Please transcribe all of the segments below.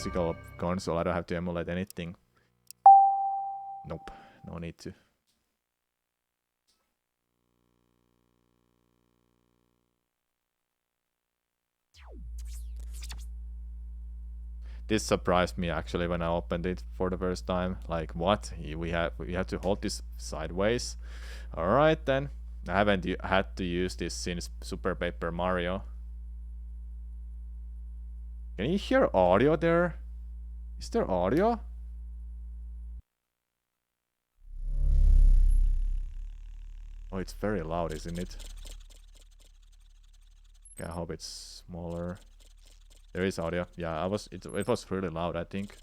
physical console. I don't have to emulate anything. Nope, no need to. This surprised me actually when I opened it for the first time. Like, what? We have to hold this sideways. All right then. I haven't had to use this since Super Paper Mario. Can you hear audio there? Is there audio? Oh, it's very loud, isn't it? Okay, I hope it's smaller. There is audio. Yeah, it was really loud, I think.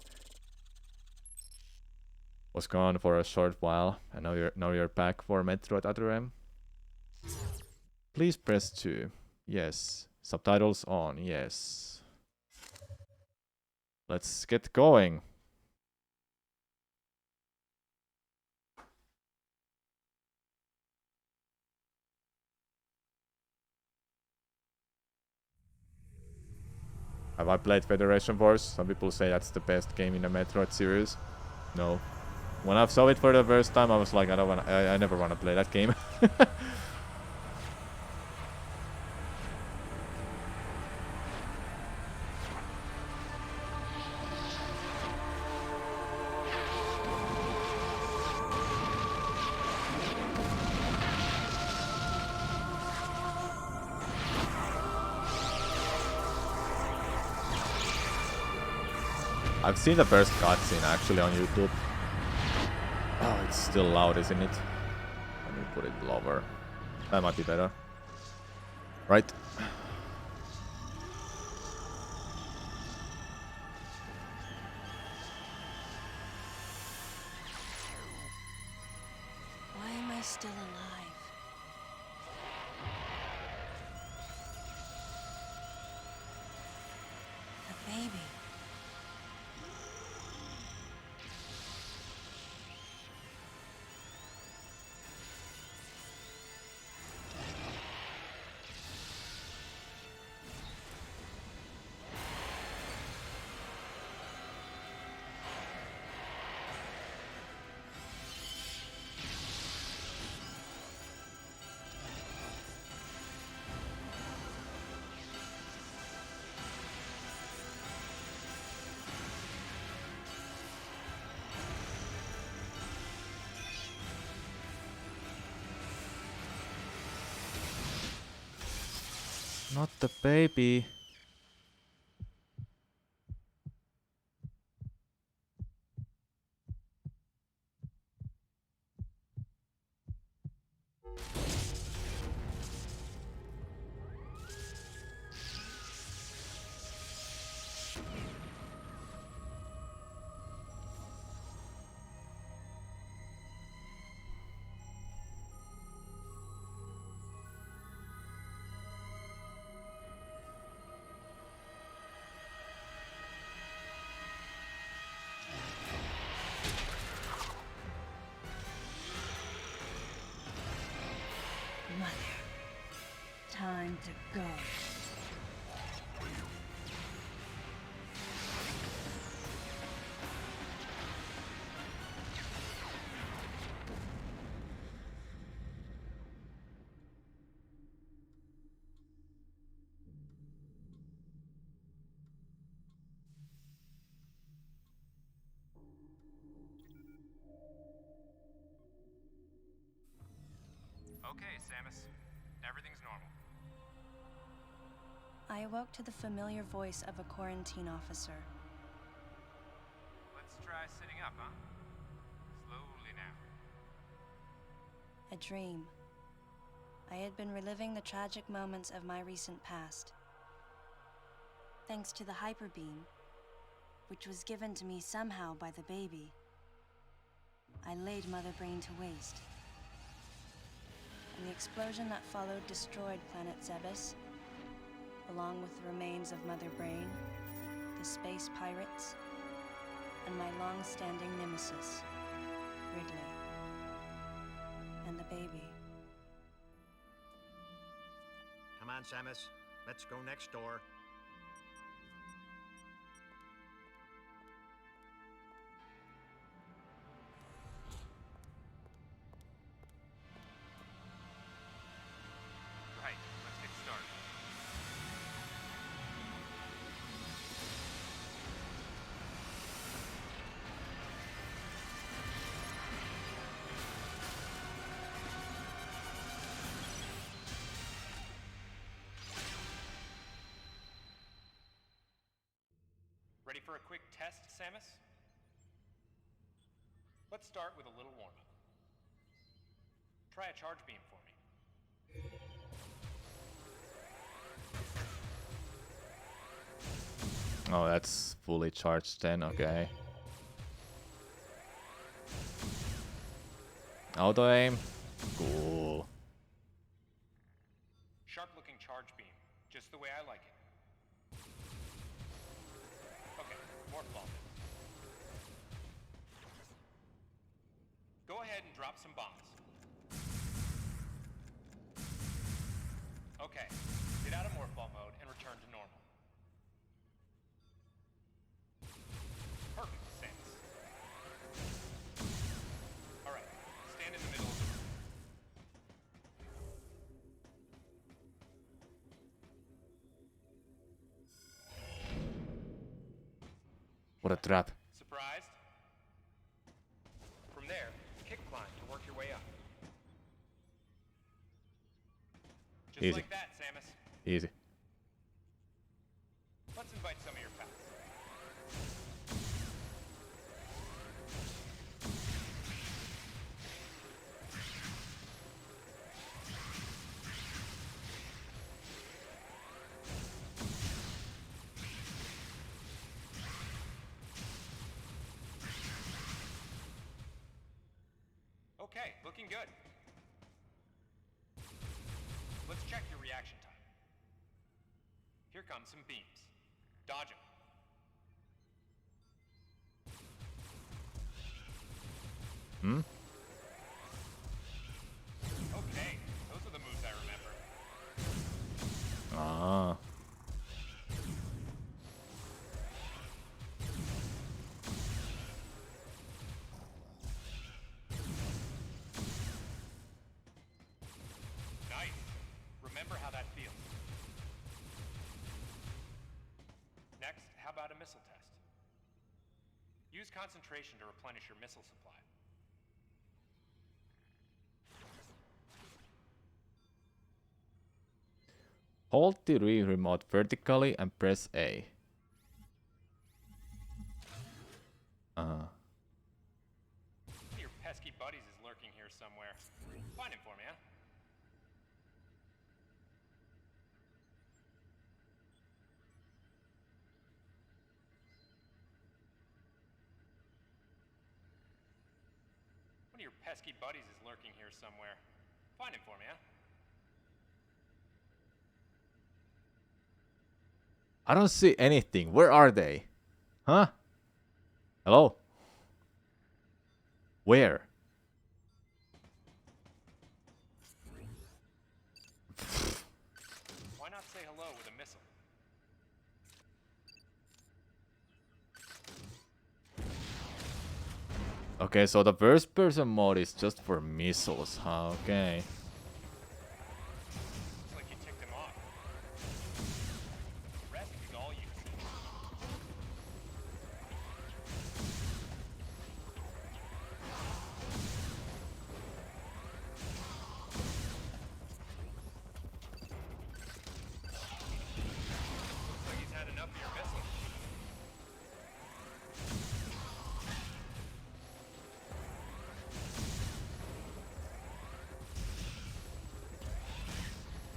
Was gone for a short while, and now you're back for Metroid Other M. Please press 2. Yes. Subtitles on. Yes. Let's get going. Have I played Federation Force? Some people say that's the best game in the Metroid series. No. When I saw it for the first time, I was like, I never want to play that game. I've seen the first cutscene actually on YouTube. Oh, it's still loud, isn't it? Let me put it lower. That might be better. Right. Why am I still alive? The baby. Not the baby. Mother. Time to go. Okay, Samus. Everything's normal. I awoke to the familiar voice of a quarantine officer. Let's try sitting up, huh? Slowly now. A dream. I had been reliving the tragic moments of my recent past. Thanks to the hyper beam, which was given to me somehow by the baby, I laid Mother Brain to waste. And the explosion that followed destroyed planet Zebes, along with the remains of Mother Brain, the space pirates, and my long-standing nemesis, Ridley, and the baby. Come on, Samus. Let's go next door. for a quick test, Samus? Let's start with a little warm-up. Try a charge beam for me. Oh, that's fully charged then, okay. Auto aim. Cool. Sharp-looking charge beam, just the way I like it. Okay, more bombs. Go ahead and drop some bombs. Okay, get out of morph ball mode and return to normal. Perfect, Samus. Alright, stand in the middle of the room. What a trap. Surprised? From there, kick climb to work your way up. Just Easy. like that, Samus. Easy. Let's invite some of your pals. Okay, looking good. Let's check your reaction time. Here come some beams. Dodge them. Hmm? Okay, those are the moves I remember. Ah. Nice. Remember how that feels. Next, how about a missile test? Use concentration to replenish your missile supply. Hold the Wii remote vertically and press A. One of your pesky buddies is lurking here somewhere. Find him for me, huh? One of your pesky buddies is lurking here somewhere. Find him for me, huh? I don't see anything. Where are they? Huh? Hello? Where? Why not say hello with a missile? Okay, so the first person mode is just for missiles, huh? Okay. Looks like you ticked him off. The rest is all you. Looks like he's had enough of your missile.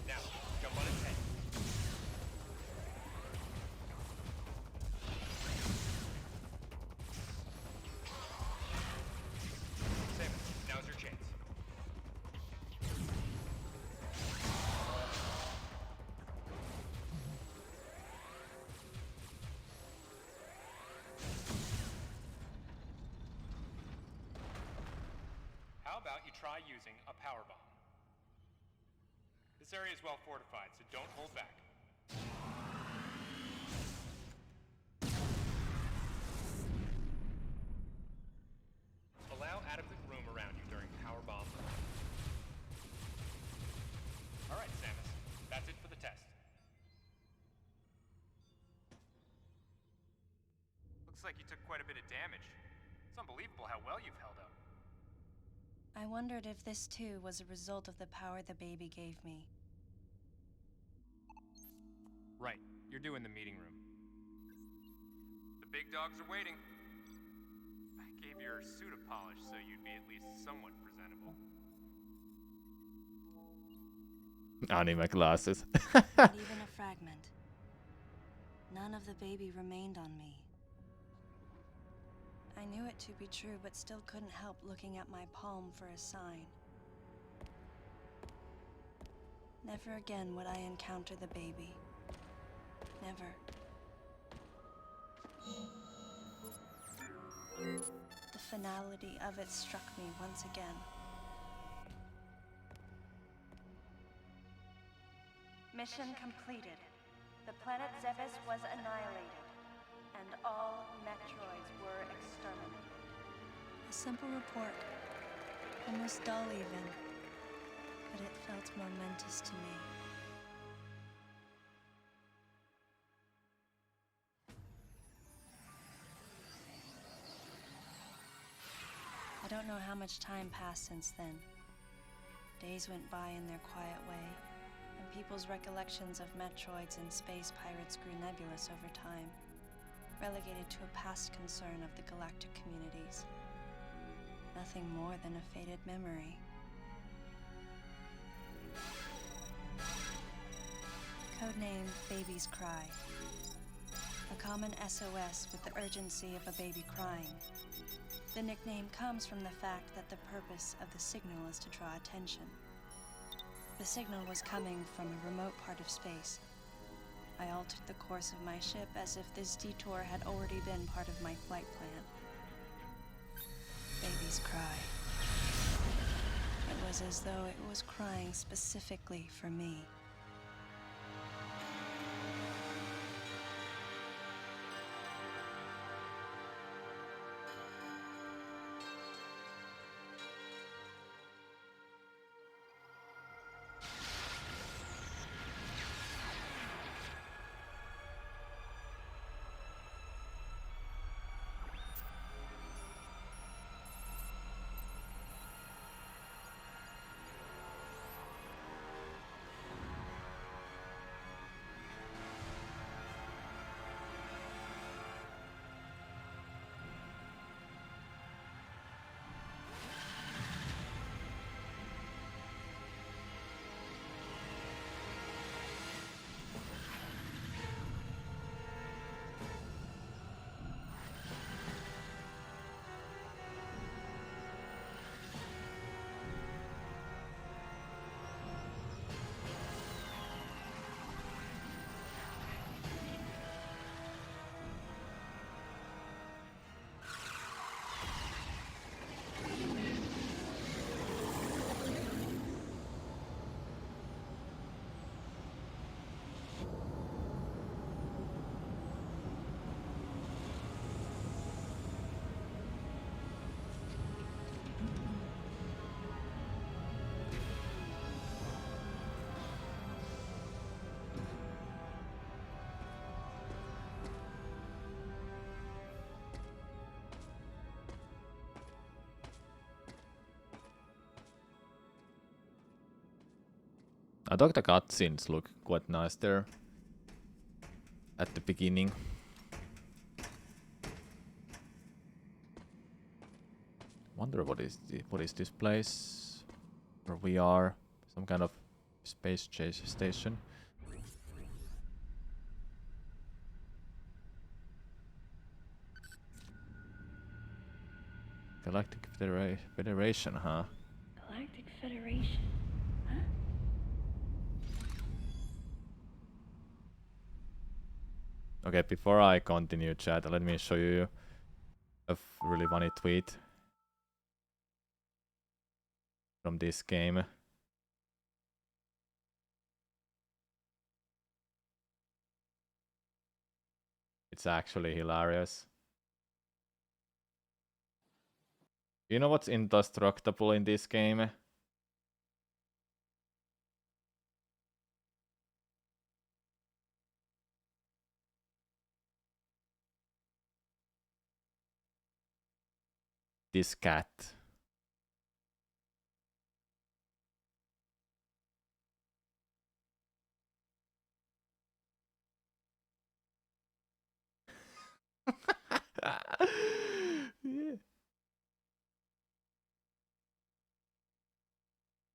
Now, jump on his head. Samus, now's your chance. How about you try using a power bomb? This area is well fortified, so don't hold back. Allow adequate room around you during power bomb. All right, Samus, that's it for the test. Looks like you took quite a bit of damage. It's unbelievable how well you've held up. I wondered if this too was a result of the power the baby gave me. Right, you're doing the meeting room. The big dogs are waiting. I gave your suit a polish so you'd be at least somewhat presentable. Anime glasses. Not even a fragment. None of the baby remained on me. I knew it to be true, but still couldn't help looking at my palm for a sign. Never again would I encounter the baby. Never. The finality of it struck me once again. Mission completed. The planet Zebes was annihilated, and all Metroids were exterminated. A simple report, almost dull even, but it felt momentous to me. I don't know how much time passed since then. Days went by in their quiet way, and people's recollections of Metroids and space pirates grew nebulous over time, relegated to a past concern of the galactic communities. Nothing more than a faded memory. Codename Baby's Cry. A common SOS with the urgency of a baby crying. The nickname comes from the fact that the purpose of the signal is to draw attention. The signal was coming from a remote part of space. I altered the course of my ship as if this detour had already been part of my flight plan. Baby's Cry. It was as though it was crying specifically for me. I thought the cutscenes look quite nice there at the beginning. Wonder what is this place where we are? Some kind of space chase station. Galactic Federation, huh? Galactic Federation. Huh? Okay, before I continue, chat, let me show you a really funny tweet from this game. It's actually hilarious. You know what's indestructible in this game? This cat.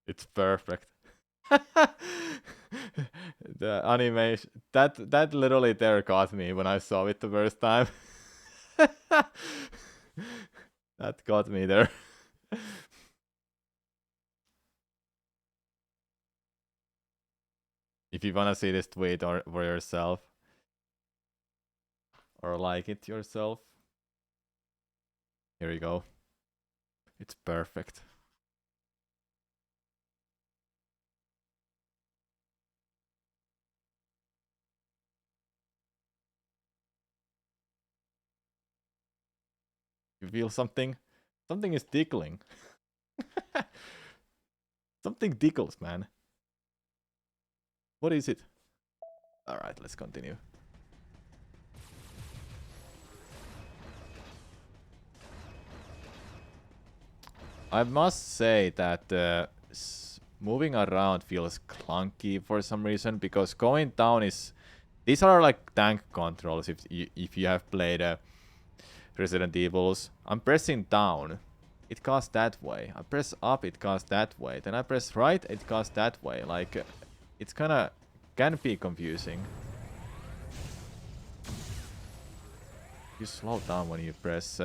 It's perfect. The animation that literally there got me when I saw it the first time. That got me there. If you wanna see this tweet or for yourself or like it yourself, here you go. It's perfect. You feel something? Something is tickling. Something tickles, man. What is it? Alright, let's continue. I must say that moving around feels clunky for some reason because going down is... These are like tank controls if you have played Resident Evils. I'm pressing down, it goes that way. I press up, it goes that way. Then I press right, it goes that way. Like, it's kinda... can be confusing. You slow down when you press...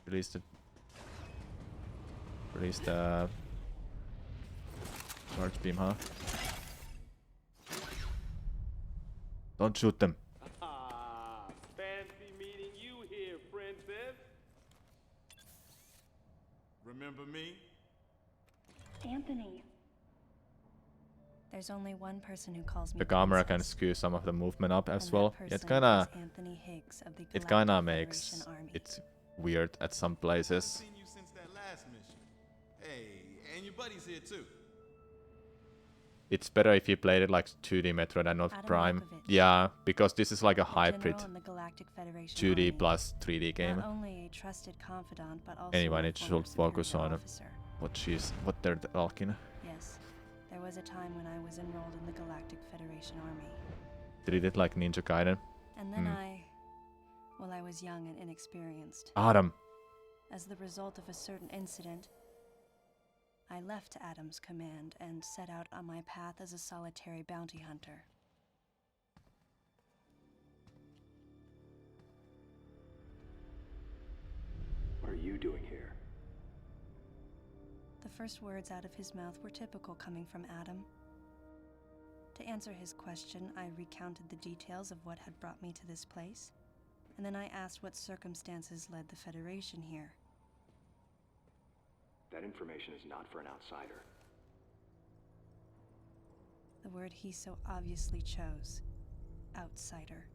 release the... charge beam, huh? Don't shoot them. Fancy meeting you here, princess. Remember me? Anthony. There's only one person who calls me The camera can princess, skew some of the movement up as and well. that It's person kinda... is Anthony Higgs of the It Galactic kinda Federation makes Army. it weird at some places. Seen you since that last mission. Hey, and your buddy's here too. It's better if you played it like 2D Metroid and not Adam Prime. Malkovich. Yeah, because this is like a A hybrid general in the Galactic Federation 2D Army. plus 3D game. Not only a trusted confidant, but also Anyway, a it former should focus superior on officer. what they're talking. Yes, there was a time when I was enrolled in the Galactic Federation Army. Treat it like Ninja Gaiden. And then I was young and inexperienced. Adam. As the result of a certain incident, I left Adam's command and set out on my path as a solitary bounty hunter. What are you doing here? The first words out of his mouth were typical coming from Adam. To answer his question, I recounted the details of what had brought me to this place, and then I asked what circumstances led the Federation here. That information is not for an outsider. The word he so obviously chose, outsider,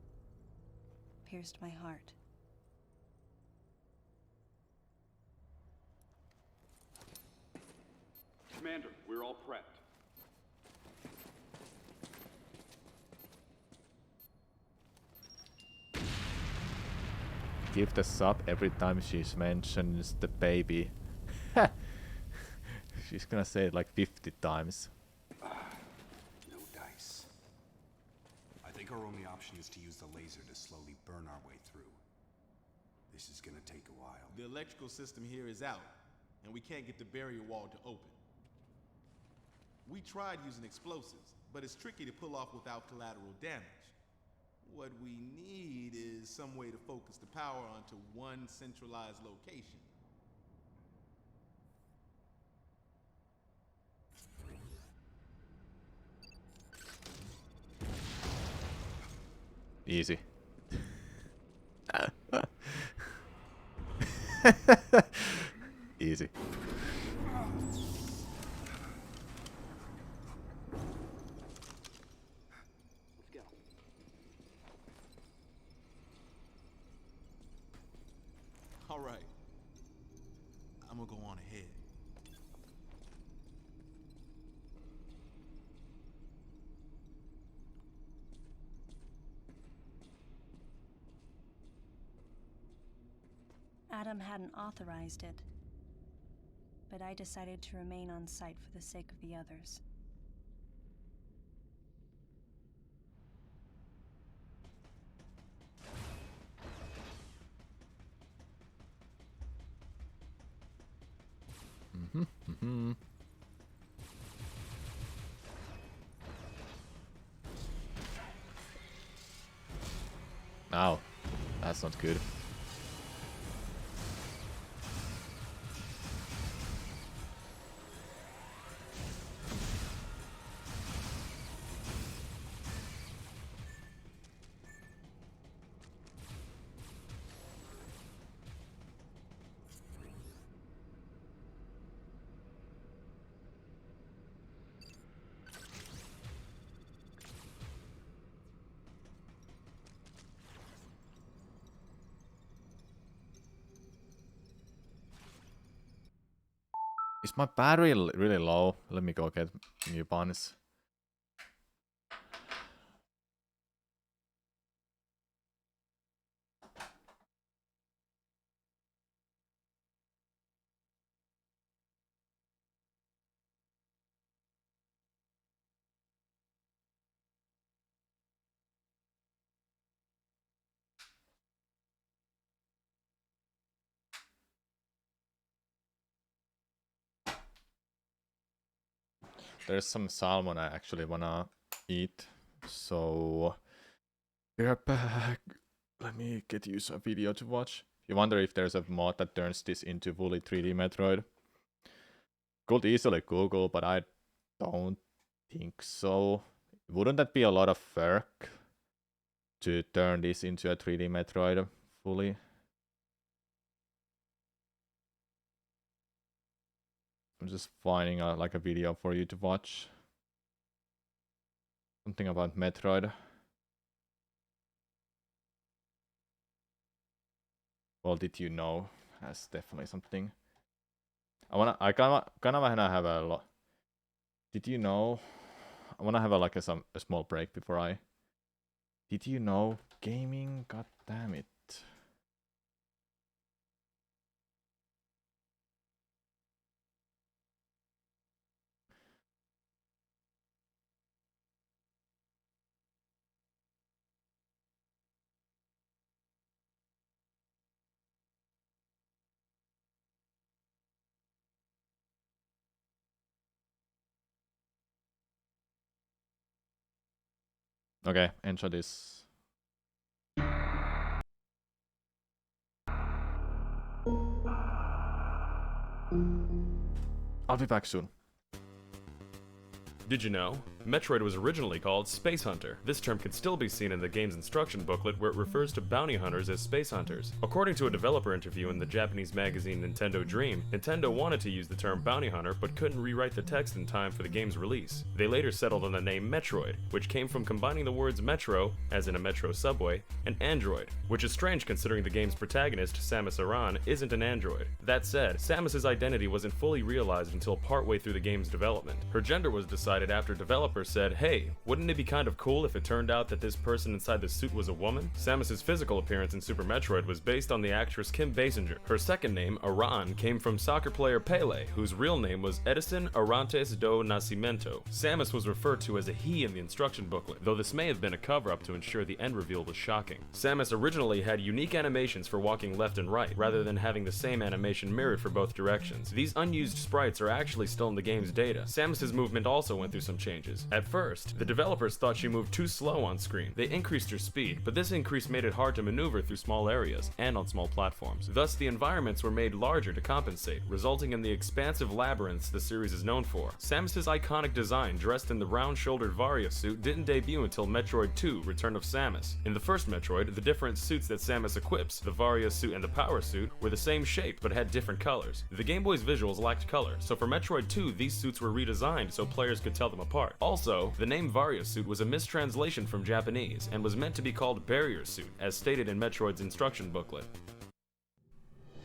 pierced my heart. Commander, we're all prepped. Give the sub every time she mentions the baby. She's gonna say it like 50 times. No dice. I think our only option is to use the laser to slowly burn our way through. This is gonna take a while. The electrical system here is out, and we can't get the barrier wall to open. We tried using explosives, but it's tricky to pull off without collateral damage. What we need is some way to focus the power onto one centralized location. Easy. Easy. Let's go. All right. I'm gonna go on ahead. Adam hadn't authorized it, but I decided to remain on site for the sake of the others. Ow. That's not good. Is my battery really low? Let me go get new buns. There's some salmon I actually wanna eat, so we're back. Let me get you some video to watch. You wonder if there's a mod that turns this into fully 3D Metroid. Could easily Google, but I don't think so. Wouldn't that be a lot of work to turn this into a 3D Metroid fully? I'm just finding like a video for you to watch. Something about Metroid. Well, did you know? That's definitely something. I kinda wanna have a lot. Did you know? I wanna have a small break before I. Did you know gaming? God damn it. Okay, enjoy this. I'll be back soon. Did you know? Metroid was originally called Space Hunter. This term can still be seen in the game's instruction booklet where it refers to bounty hunters as space hunters. According to a developer interview in the Japanese magazine Nintendo Dream, Nintendo wanted to use the term bounty hunter but couldn't rewrite the text in time for the game's release. They later settled on the name Metroid, which came from combining the words metro, as in a metro subway, and android, which is strange considering the game's protagonist, Samus Aran, isn't an android. That said, Samus's identity wasn't fully realized until partway through the game's development. Her gender was decided after developers said, "Hey, wouldn't it be kind of cool if it turned out that this person inside the suit was a woman?" Samus's physical appearance in Super Metroid was based on the actress Kim Basinger. Her second name, Aran, came from soccer player Pele, whose real name was Edison Arantes do Nascimento. Samus was referred to as a he in the instruction booklet, though this may have been a cover-up to ensure the end reveal was shocking. Samus originally had unique animations for walking left and right, rather than having the same animation mirrored for both directions. These unused sprites are actually still in the game's data. Samus's movement also went through some changes. At first, the developers thought she moved too slow on screen. They increased her speed, but this increase made it hard to maneuver through small areas and on small platforms. Thus, the environments were made larger to compensate, resulting in the expansive labyrinths the series is known for. Samus's iconic design, dressed in the round-shouldered Varia suit, didn't debut until Metroid 2: Return of Samus. In the first Metroid, the different suits that Samus equips, the Varia suit and the Power suit, were the same shape but had different colors. The Game Boy's visuals lacked color, so for Metroid 2, these suits were redesigned so players could tell them apart. Also, the name Varia suit was a mistranslation from Japanese and was meant to be called Barrier suit, as stated in Metroid's instruction booklet.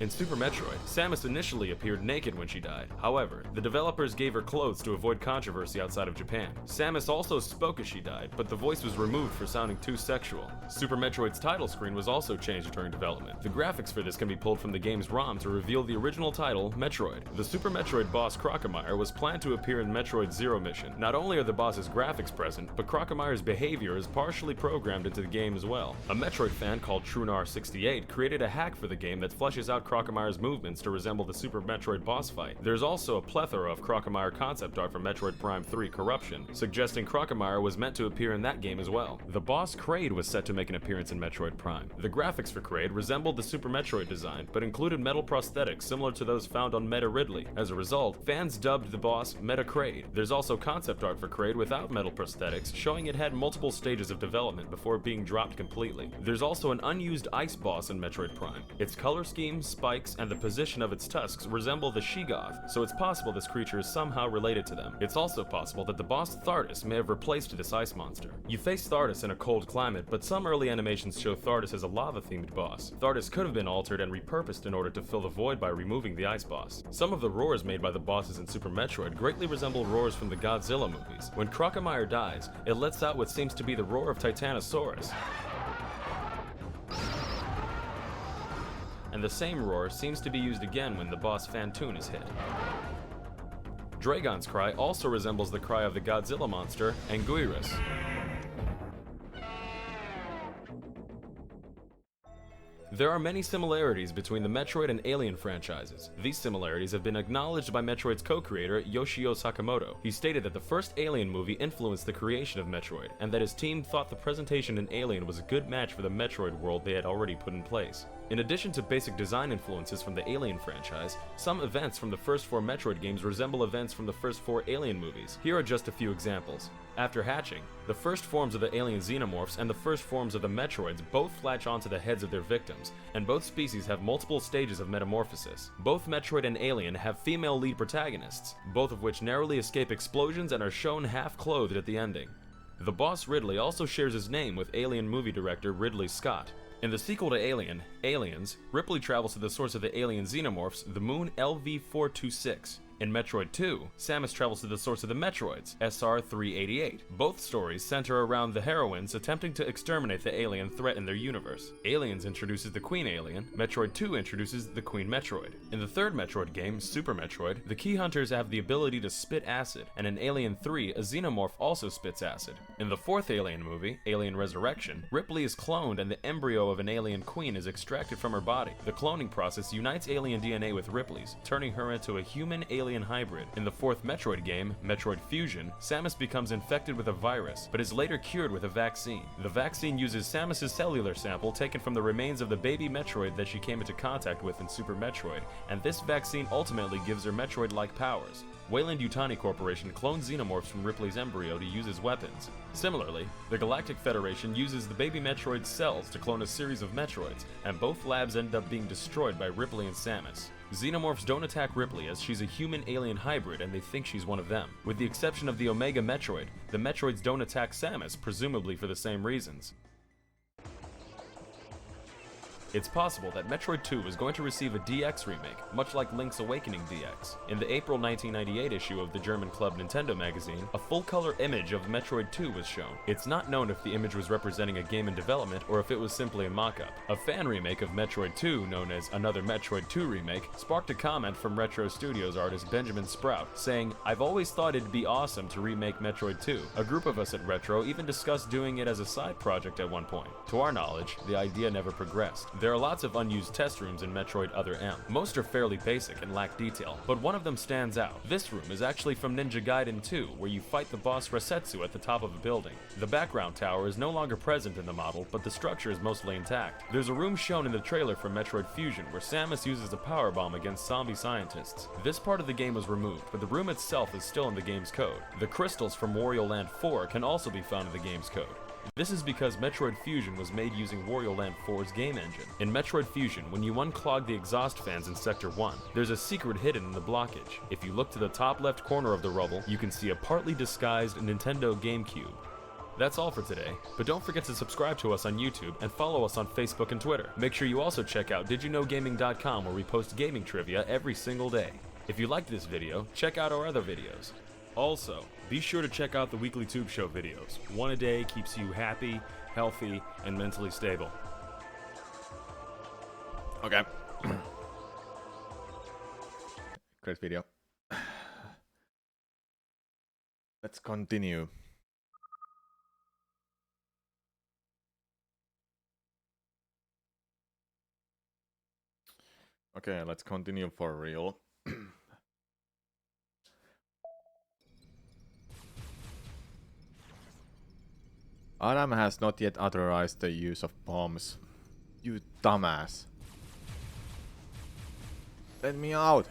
In Super Metroid, Samus initially appeared naked when she died. However, the developers gave her clothes to avoid controversy outside of Japan. Samus also spoke as she died, but the voice was removed for sounding too sexual. Super Metroid's title screen was also changed during development. The graphics for this can be pulled from the game's ROM to reveal the original title, Metroid. The Super Metroid boss Crocomire was planned to appear in Metroid Zero Mission. Not only are the boss's graphics present, but Crocomire's behavior is partially programmed into the game as well. A Metroid fan called Trunar68 created a hack for the game that fleshes out Crocamire's movements to resemble the Super Metroid boss fight. There's also a plethora of Crocamire concept art from Metroid Prime 3 Corruption, suggesting Crocamire was meant to appear in that game as well. The boss Kraid was set to make an appearance in Metroid Prime. The graphics for Kraid resembled the Super Metroid design, but included metal prosthetics similar to those found on Meta Ridley. As a result, fans dubbed the boss Meta Kraid. There's also concept art for Kraid without metal prosthetics, showing it had multiple stages of development before being dropped completely. There's also an unused ice boss in Metroid Prime. Its color scheme, spikes, and the position of its tusks resemble the Sheegoth, so it's possible this creature is somehow related to them. It's also possible that the boss Thardus may have replaced this ice monster. You face Thardus in a cold climate, but some early animations show Thardus as a lava-themed boss. Thardus could have been altered and repurposed in order to fill the void by removing the ice boss. Some of the roars made by the bosses in Super Metroid greatly resemble roars from the Godzilla movies. When Crocamire dies, it lets out what seems to be the roar of Titanosaurus. And the same roar seems to be used again when the boss Phantoon is hit. Dragon's cry also resembles the cry of the Godzilla monster, Anguirus. There are many similarities between the Metroid and Alien franchises. These similarities have been acknowledged by Metroid's co-creator, Yoshio Sakamoto. He stated that the first Alien movie influenced the creation of Metroid, and that his team thought the presentation in Alien was a good match for the Metroid world they had already put in place. In addition to basic design influences from the Alien franchise, some events from the first 4 Metroid games resemble events from the first 4 Alien movies. Here are just a few examples. After hatching, the first forms of the alien xenomorphs and the first forms of the Metroids both latch onto the heads of their victims, and both species have multiple stages of metamorphosis. Both Metroid and Alien have female lead protagonists, both of which narrowly escape explosions and are shown half-clothed at the ending. The boss Ridley also shares his name with Alien movie director Ridley Scott. In the sequel to Alien, Aliens, Ripley travels to the source of the alien xenomorphs, the moon LV-426. In Metroid 2, Samus travels to the source of the Metroids, SR-388. Both stories center around the heroines attempting to exterminate the alien threat in their universe. Aliens introduces the Queen Alien, Metroid 2 introduces the Queen Metroid. In the third Metroid game, Super Metroid, the Key Hunters have the ability to spit acid, and in Alien 3, a xenomorph also spits acid. In the fourth Alien movie, Alien Resurrection, Ripley is cloned and the embryo of an alien queen is extracted from her body. The cloning process unites alien DNA with Ripley's, turning her into a human alien hybrid. In the fourth Metroid game, Metroid Fusion, Samus becomes infected with a virus, but is later cured with a vaccine. The vaccine uses Samus's cellular sample taken from the remains of the baby Metroid that she came into contact with in Super Metroid, and this vaccine ultimately gives her Metroid-like powers. Wayland Yutani Corporation clones xenomorphs from Ripley's embryo to use as weapons. Similarly, the Galactic Federation uses the baby Metroid's cells to clone a series of Metroids, and both labs end up being destroyed by Ripley and Samus. Xenomorphs don't attack Ripley as she's a human-alien hybrid and they think she's one of them. With the exception of the Omega Metroid, the Metroids don't attack Samus, presumably for the same reasons. It's possible that Metroid 2 was going to receive a DX remake, much like Link's Awakening DX. In the April 1998 issue of the German club Nintendo magazine, a full-color image of Metroid 2 was shown. It's not known if the image was representing a game in development or if it was simply a mock-up. A fan remake of Metroid 2, known as Another Metroid 2 Remake, sparked a comment from Retro Studios artist Benjamin Sprout, saying, "I've always thought it'd be awesome to remake Metroid 2. A group of us at Retro even discussed doing it as a side project at one point. To our knowledge, the idea never progressed. There are lots of unused test rooms in Metroid Other M. Most are fairly basic and lack detail, but one of them stands out. This room is actually from Ninja Gaiden 2, where you fight the boss Resetsu at the top of a building. The background tower is no longer present in the model, but the structure is mostly intact. There's a room shown in the trailer for Metroid Fusion where Samus uses a power bomb against zombie scientists. This part of the game was removed, but the room itself is still in the game's code. The crystals from Wario Land 4 can also be found in the game's code. This is because Metroid Fusion was made using Wario Land 4's game engine. In Metroid Fusion, when you unclog the exhaust fans in Sector 1, there's a secret hidden in the blockage. If you look to the top left corner of the rubble, you can see a partly disguised Nintendo GameCube. That's all for today, but don't forget to subscribe to us on YouTube and follow us on Facebook and Twitter. Make sure you also check out DidYouKnowGaming.com where we post gaming trivia every single day. If you liked this video, check out our other videos. Also, be sure to check out the weekly Tube Show videos. One a day keeps you happy, healthy, and mentally stable. Okay. Great video. Let's continue. Okay, let's continue for real. Adam has not yet authorized the use of bombs. You dumbass. Let me out.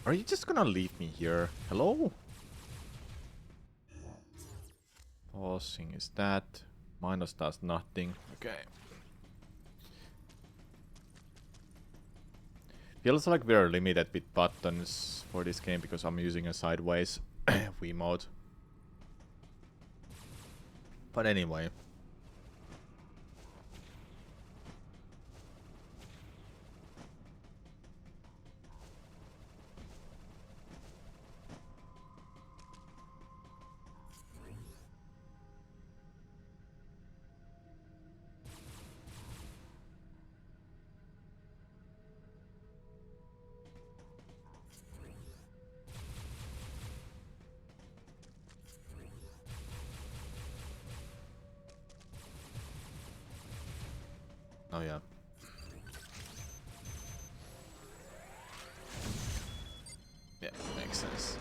Are you just gonna leave me here? Hello? Pausing is that. Minus does nothing. Okay. Feels like we're limited with buttons for this game because I'm using a sideways Wiimote. But anyway. Oh yeah. Yeah, makes sense.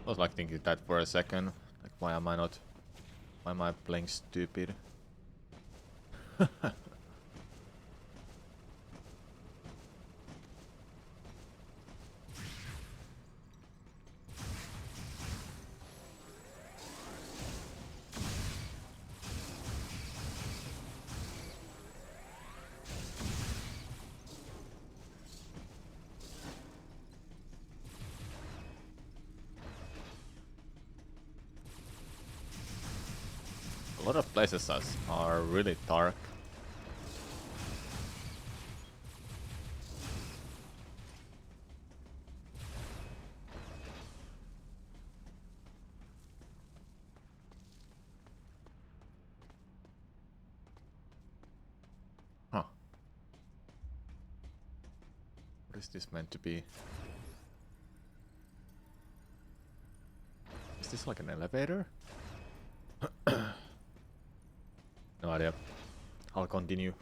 I was like thinking that for a second. Like why am I playing stupid? A lot of places are really dark. Huh. What is this meant to be? Is this like an elevator? No idea. I'll continue.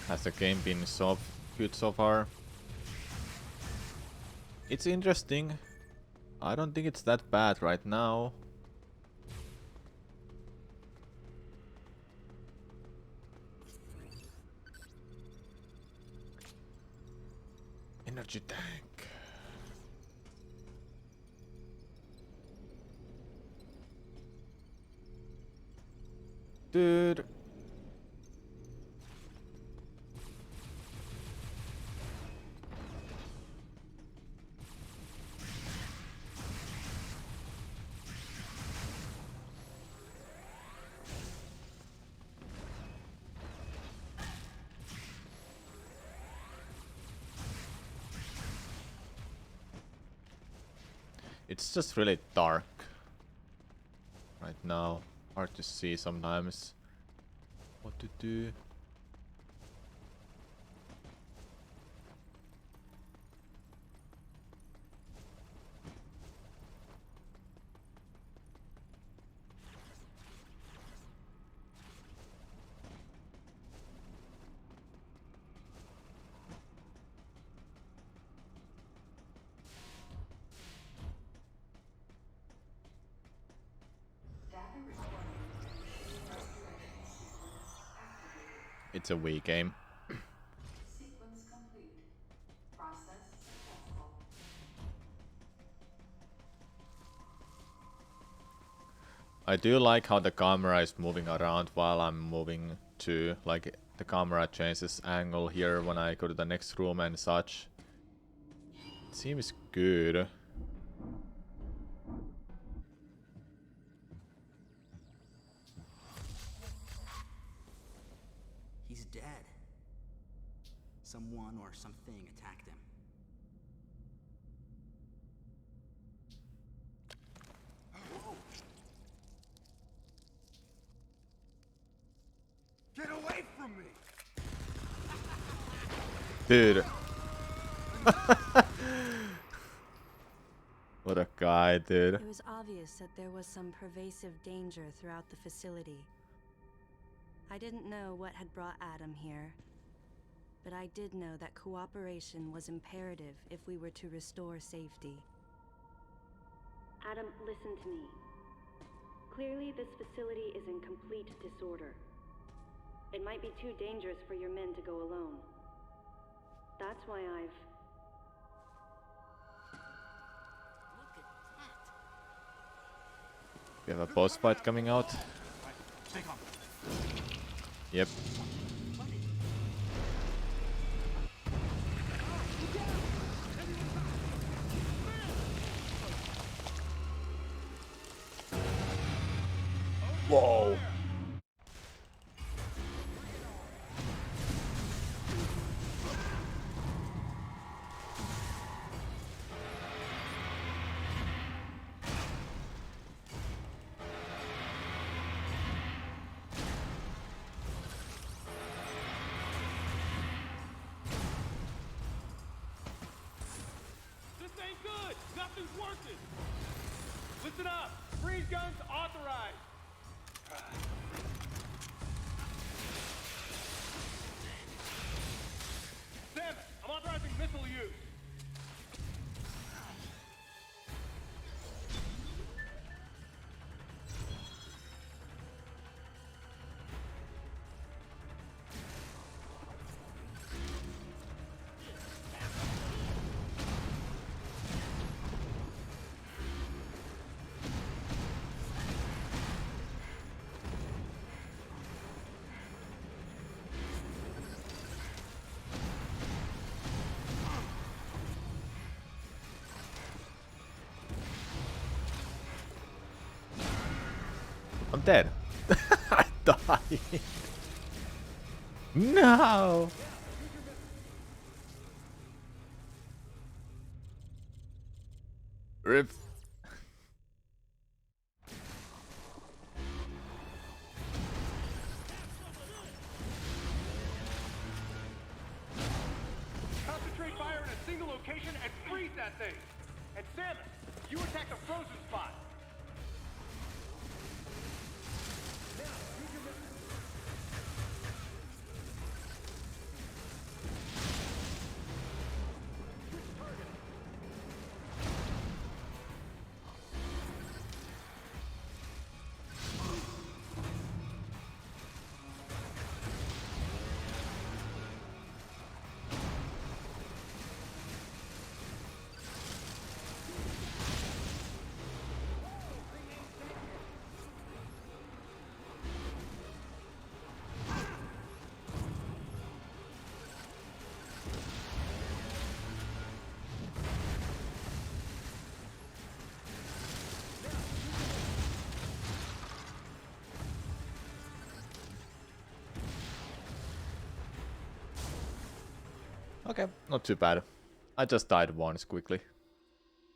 Has the game been so good so far? It's interesting. I don't think it's that bad right now. Energy tank. Dude. It's just really dark right now. Hard to see sometimes what to do. It's a Wii game. Sequence complete. Process successful. I do like how the camera is moving around while I'm moving too. Like the camera changes angle here when I go to the next room and such. It seems good. He's dead. Someone or something attacked him. Get away from me! Dude. What a guy, dude. It was obvious that there was some pervasive danger throughout the facility. I didn't know what had brought Adam here, but I did know that cooperation was imperative if we were to restore safety. Adam, listen to me. Clearly, this facility is in complete disorder. It might be too dangerous for your men to go alone. That's why I've... We have a boss fight coming out. Yep. Whoa. This ain't good! Nothing's working! Listen up! Freeze guns authorized! Sam, I'm authorizing missile use! I'm dead. I died. No. Rip. Concentrate fire in a single location and freeze that thing! And Samus, you attack the frozen spot! Okay, not too bad. I just died once quickly.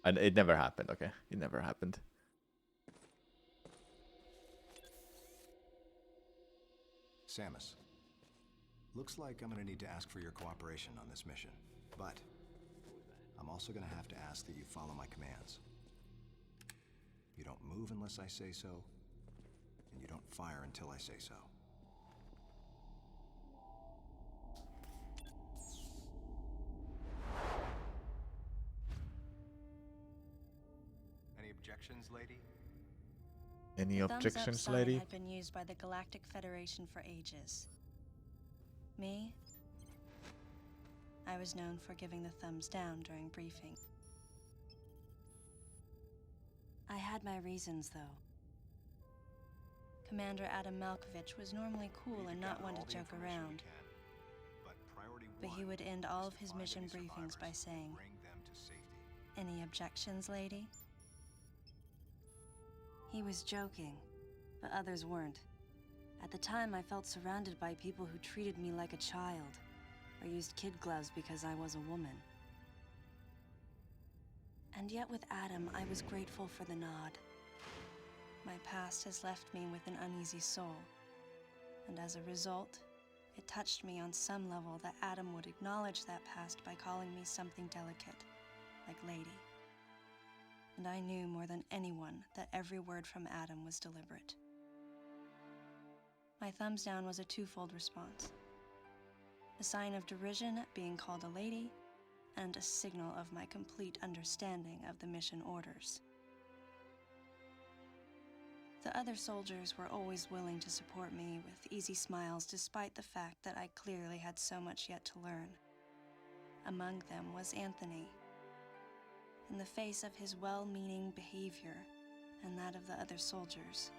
And it never happened, okay? It never happened. Samus, looks like I'm gonna need to ask for your cooperation on this mission. But I'm also gonna have to ask that you follow my commands. You don't move unless I say so, and you don't fire until I say so. Any objections, lady? Any The thumbs up objections, sign lady? had been used by the Galactic Federation for ages. Me? I was known for giving the thumbs down during briefing. I had my reasons, though. Commander Adam Malkovich was normally cool and not one to joke around, but he would end all of his mission briefings by saying, "Any objections, lady?" He was joking, but others weren't. At the time, I felt surrounded by people who treated me like a child, or used kid gloves because I was a woman. And yet with Adam, I was grateful for the nod. My past has left me with an uneasy soul, and as a result, it touched me on some level that Adam would acknowledge that past by calling me something delicate, like lady. And I knew more than anyone that every word from Adam was deliberate. My thumbs down was a twofold response. A sign of derision at being called a lady, and a signal of my complete understanding of the mission orders. The other soldiers were always willing to support me with easy smiles despite the fact that I clearly had so much yet to learn. Among them was Anthony. In the face of his well-meaning behavior and that of the other soldiers,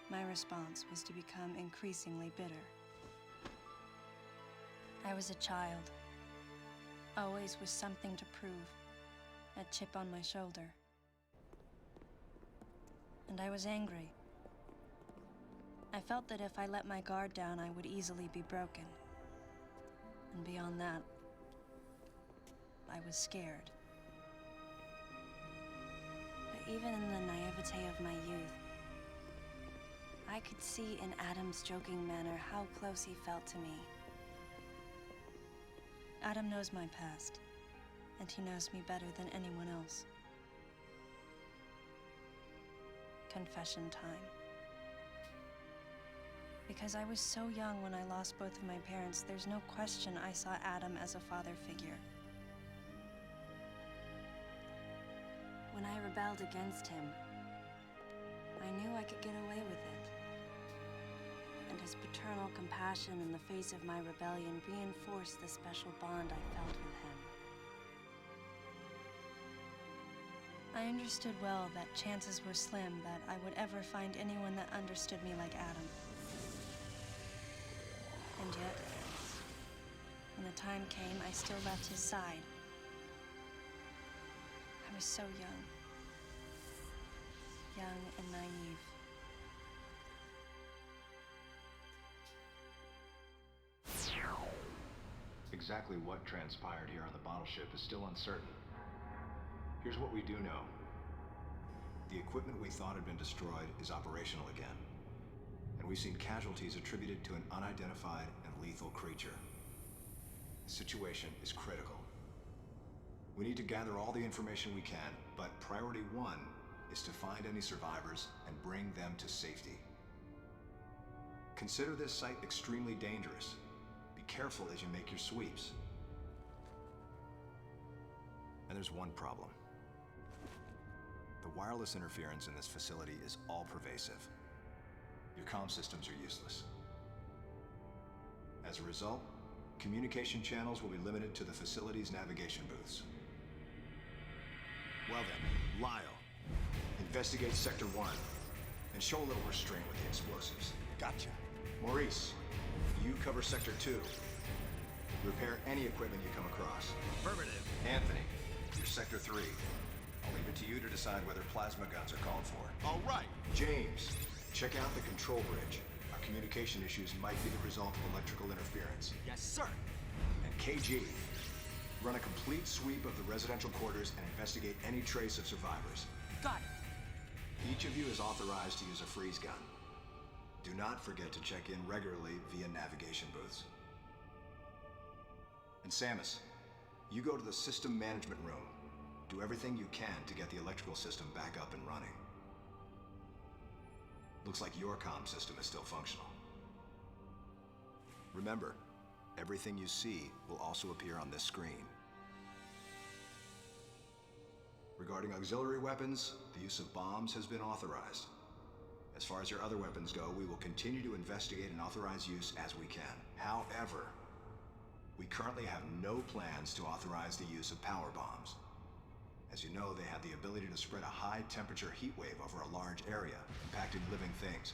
my response was to become increasingly bitter. I was a child, always with something to prove, a chip on my shoulder. And I was angry. I felt that if I let my guard down, I would easily be broken. And beyond that, I was scared. But even in the naivete of my youth, I could see in Adam's joking manner how close he felt to me. Adam knows my past, and he knows me better than anyone else. Confession time. Because I was so young when I lost both of my parents, there's no question I saw Adam as a father figure. When I rebelled against him, I knew I could get away with it. And his paternal compassion in the face of my rebellion reinforced the special bond I felt with him. I understood well that chances were slim that I would ever find anyone that understood me like Adam. And yet, when the time came, I still left his side. I was so young and naive. Exactly what transpired here on the bottle ship is still uncertain. Here's what we do know. The equipment we thought had been destroyed is operational again. And we've seen casualties attributed to an unidentified and lethal creature. The situation is critical. We need to gather all the information we can, but priority one is to find any survivors and bring them to safety. Consider this site extremely dangerous. Be careful as you make your sweeps. And there's one problem. The wireless interference in this facility is all-pervasive. Your comm systems are useless. As a result, communication channels will be limited to the facility's navigation booths. Well then, Lyle, investigate Sector 1 and show a little restraint with the explosives. Gotcha. Maurice, you cover Sector 2. Repair any equipment you come across. Affirmative. Anthony, you're Sector 3. I'll leave it to you to decide whether plasma guns are called for. All right. James, check out the control bridge. Our communication issues might be the result of electrical interference. Yes, sir. And KG, run a complete sweep of the residential quarters and investigate any trace of survivors. Got it. Each of you is authorized to use a freeze gun. Do not forget to check in regularly via navigation booths. And Samus, you go to the system management room. Do everything you can to get the electrical system back up and running. Looks like your comm system is still functional. Remember, everything you see will also appear on this screen. Regarding auxiliary weapons, the use of bombs has been authorized. As far as your other weapons go, we will continue to investigate and authorize use as we can. However, we currently have no plans to authorize the use of power bombs. As you know, they have the ability to spread a high-temperature heat wave over a large area, impacting living things.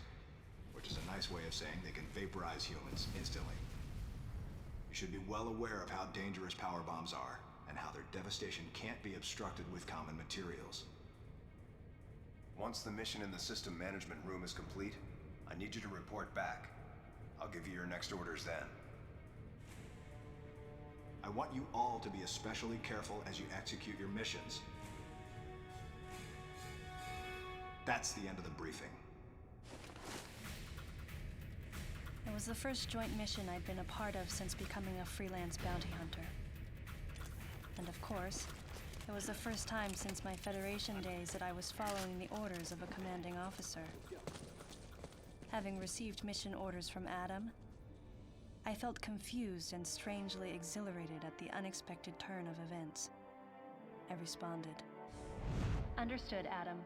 which is a nice way of saying they can vaporize humans instantly. You should be well aware of how dangerous power bombs are, and how their devastation can't be obstructed with common materials. Once the mission in the system management room is complete, I need you to report back. I'll give you your next orders then. I want you all to be especially careful as you execute your missions. That's the end of the briefing. It was the first joint mission I'd been a part of since becoming a freelance bounty hunter. And of course, it was the first time since my Federation days that I was following the orders of a commanding officer. Having received mission orders from Adam, I felt confused and strangely exhilarated at the unexpected turn of events. I responded. Understood, Adam.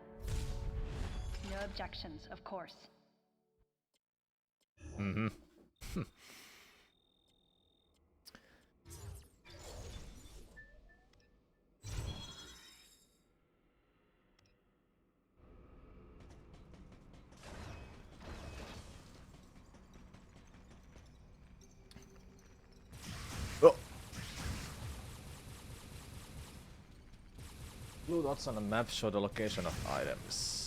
No objections, of course. Mm-hmm. Oh. Blue dots on the map show the location of items.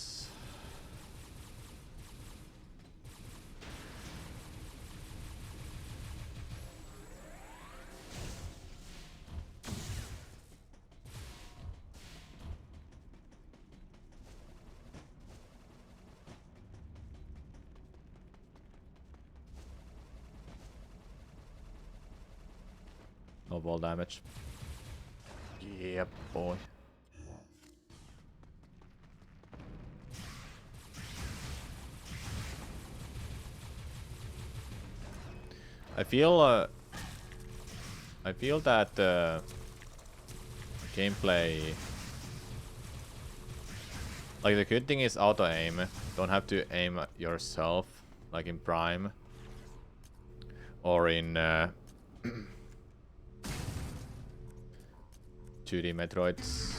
No ball damage. Yep, boy. I feel that gameplay, like, the good thing is auto aim. Don't have to aim yourself, like in Prime or in 2D Metroids.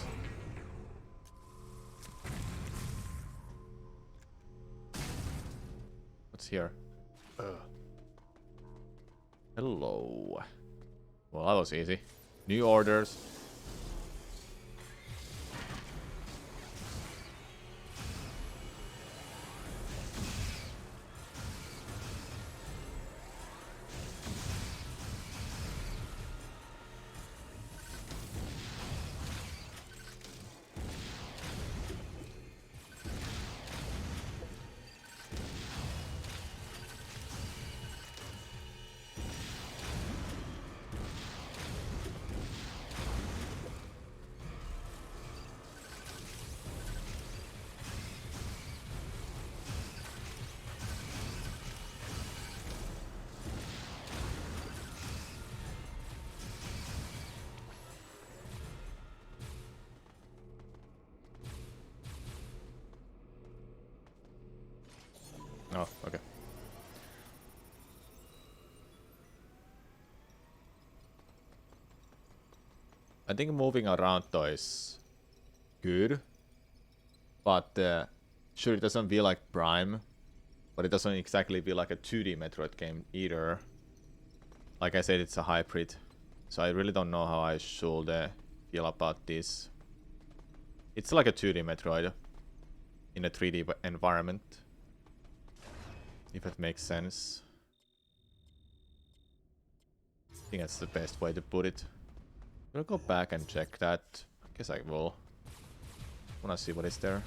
What's here? Hello. Well, that was easy. New orders. Oh, okay. I think moving around though is good, but sure, it doesn't feel like Prime, but it doesn't exactly feel like a 2D Metroid game either. Like I said, it's a hybrid, so I really don't know how I should feel about this. It's like a 2D Metroid in a 3D environment, if it makes sense. I think that's the best way to put it. I'll go back and check that. I guess I will. Wanna see what is there.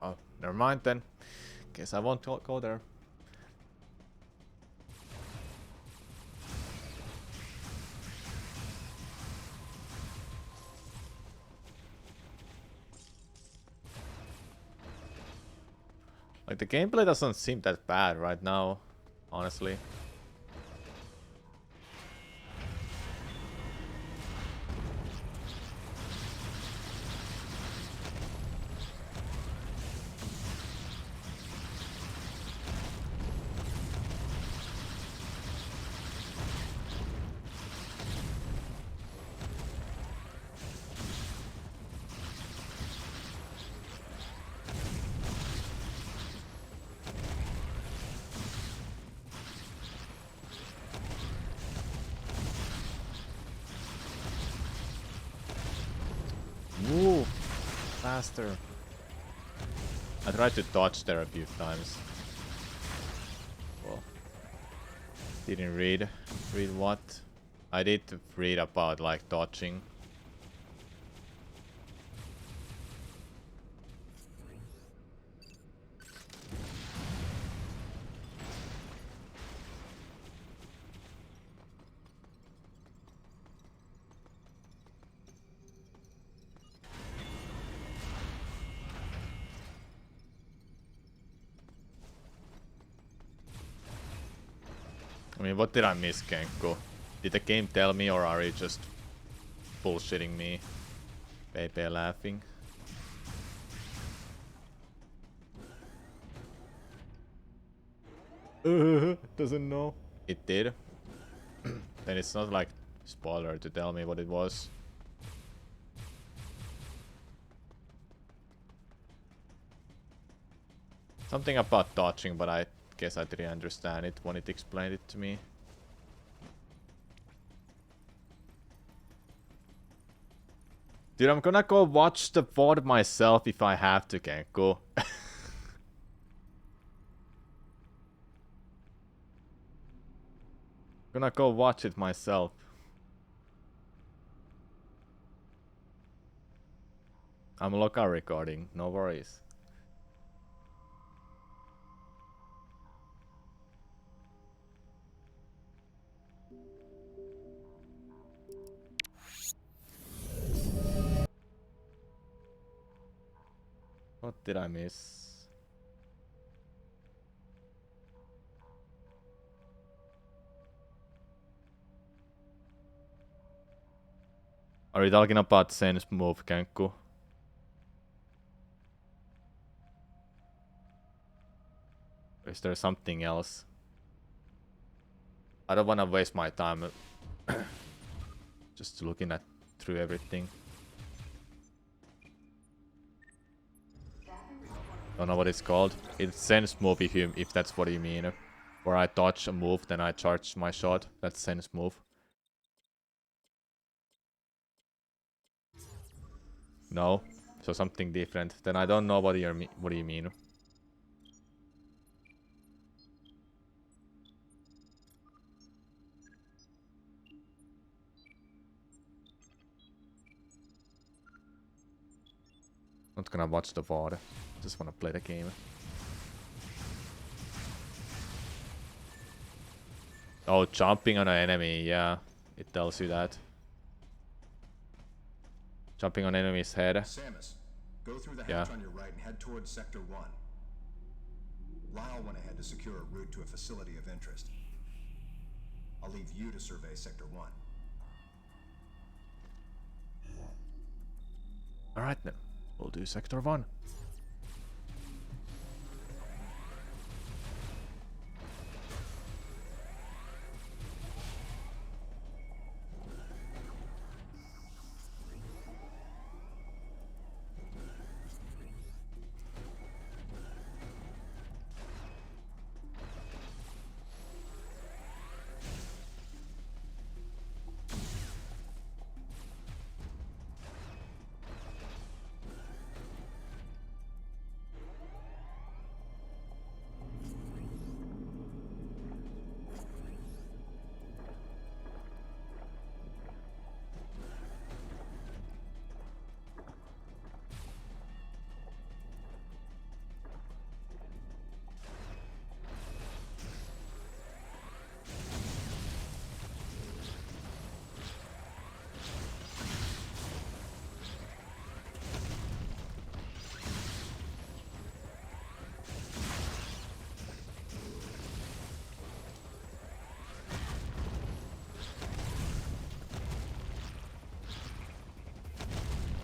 Oh, never mind then. Guess I won't go there. Like, the gameplay doesn't seem that bad right now, honestly. faster. I tried to dodge there a few times. Well, didn't read. Read what? I did read about like dodging. I mean, what did I miss, Kenko? Did the game tell me, or are you just bullshitting me? Pepe laughing. Doesn't know. It did. Then it's not like spoiler to tell me what it was. Something about dodging, but I guess I didn't understand it when it explained it to me. Dude, I'm gonna go watch the VOD myself if I have to, Kenko. Gonna go watch it myself. I'm local recording, no worries. What did I miss? Are you talking about Sen's move, Kenku? Or is there something else? I don't wanna waste my time just looking at through everything. Don't know what it's called. It's Sen's move if that's what you mean. Where I dodge a move, then I charge my shot. That's Sen's move. No, so something different. Then I don't know what you mean. Not gonna watch the VOD. Just wanna play the game. Oh, jumping on an enemy, yeah. It tells you that. Jumping on enemy's head. Samus, go through the hatch on your right and head towards Sector 1. Lyle went ahead to secure a route to a facility of interest. I'll leave you to survey Sector 1. Alright then. We'll do Sector 1.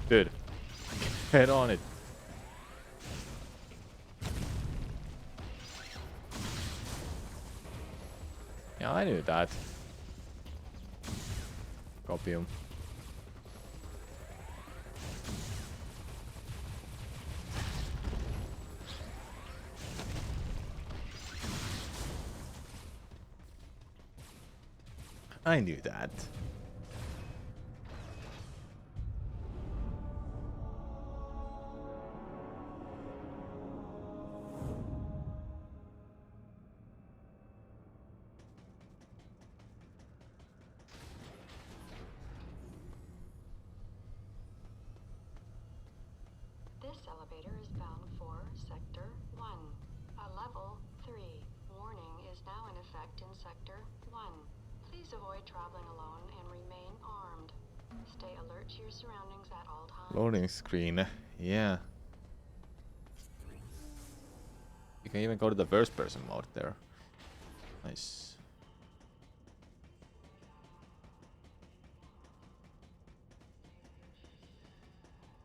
Dude, head on it. Yeah, I knew that. Copy him. I knew that. This elevator is bound for Sector 1. A level 3 warning is now in effect in Sector 1. Please avoid traveling alone and remain armed. Stay alert to your surroundings at all times. Loading screen. Yeah. You can even go to the first person mode there. Nice.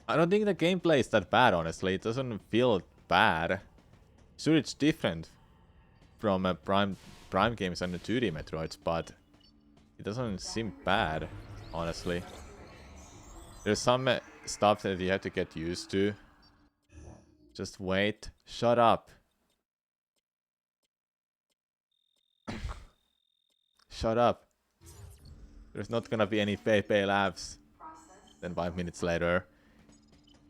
I don't think the gameplay is that bad, honestly. It doesn't feel bad. Sure, it's different from Prime games and the 2D Metroids, but it doesn't seem bad, honestly. There's some stuff that you have to get used to. Just wait. Shut up. Shut up. There's not gonna be any Pepe laughs. Then 5 minutes later.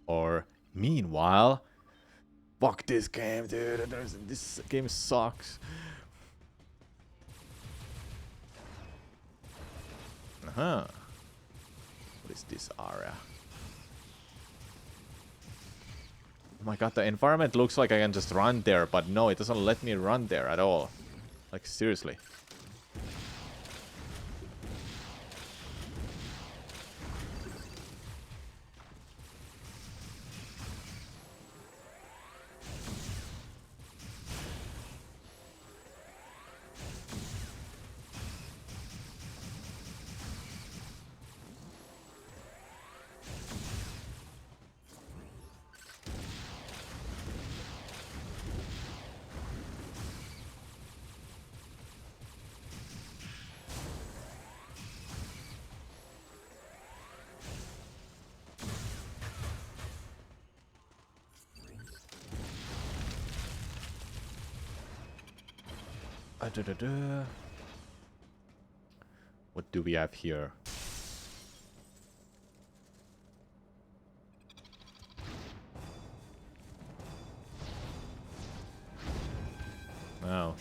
Or, meanwhile, fuck this game, dude. This game sucks. What is this area? Oh my god, the environment looks like I can just run there, but no, it doesn't let me run there at all. Like, seriously. What do we have here? Wow.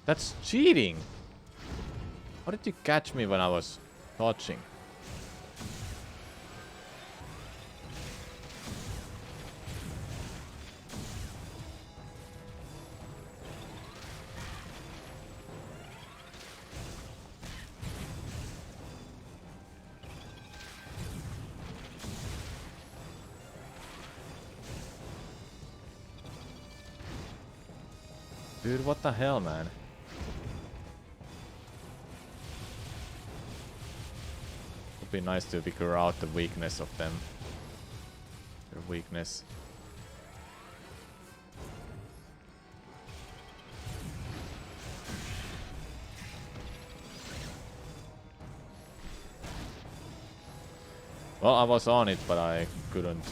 That's cheating! How did you catch me when I was dodging? Dude, what the hell, man? Would be nice to figure out the weakness of them. Their weakness. Well, I was on it, but I couldn't.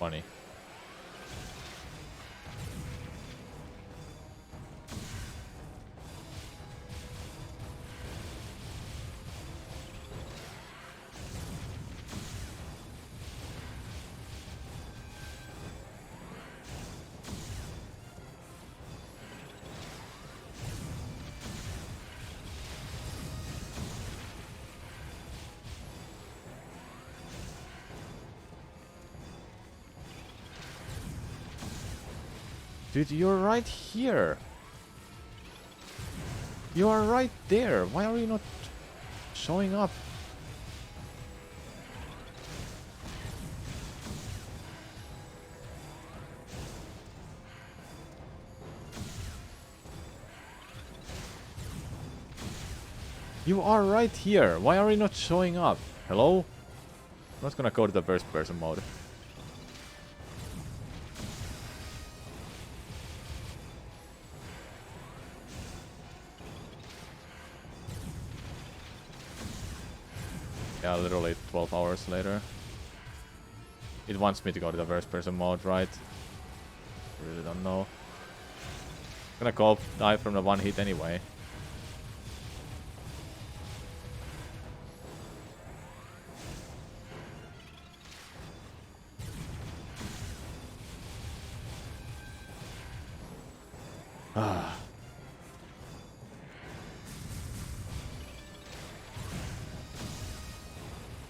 funny. Dude, you're right here. You are right there. Why are you not showing up? You are right here. Why are you not showing up? Hello? I'm not gonna go to the first person mode. Yeah, literally 12 hours later. It wants me to go to the first person mode, right? Really don't know. Gonna go die from the one hit anyway. Ah.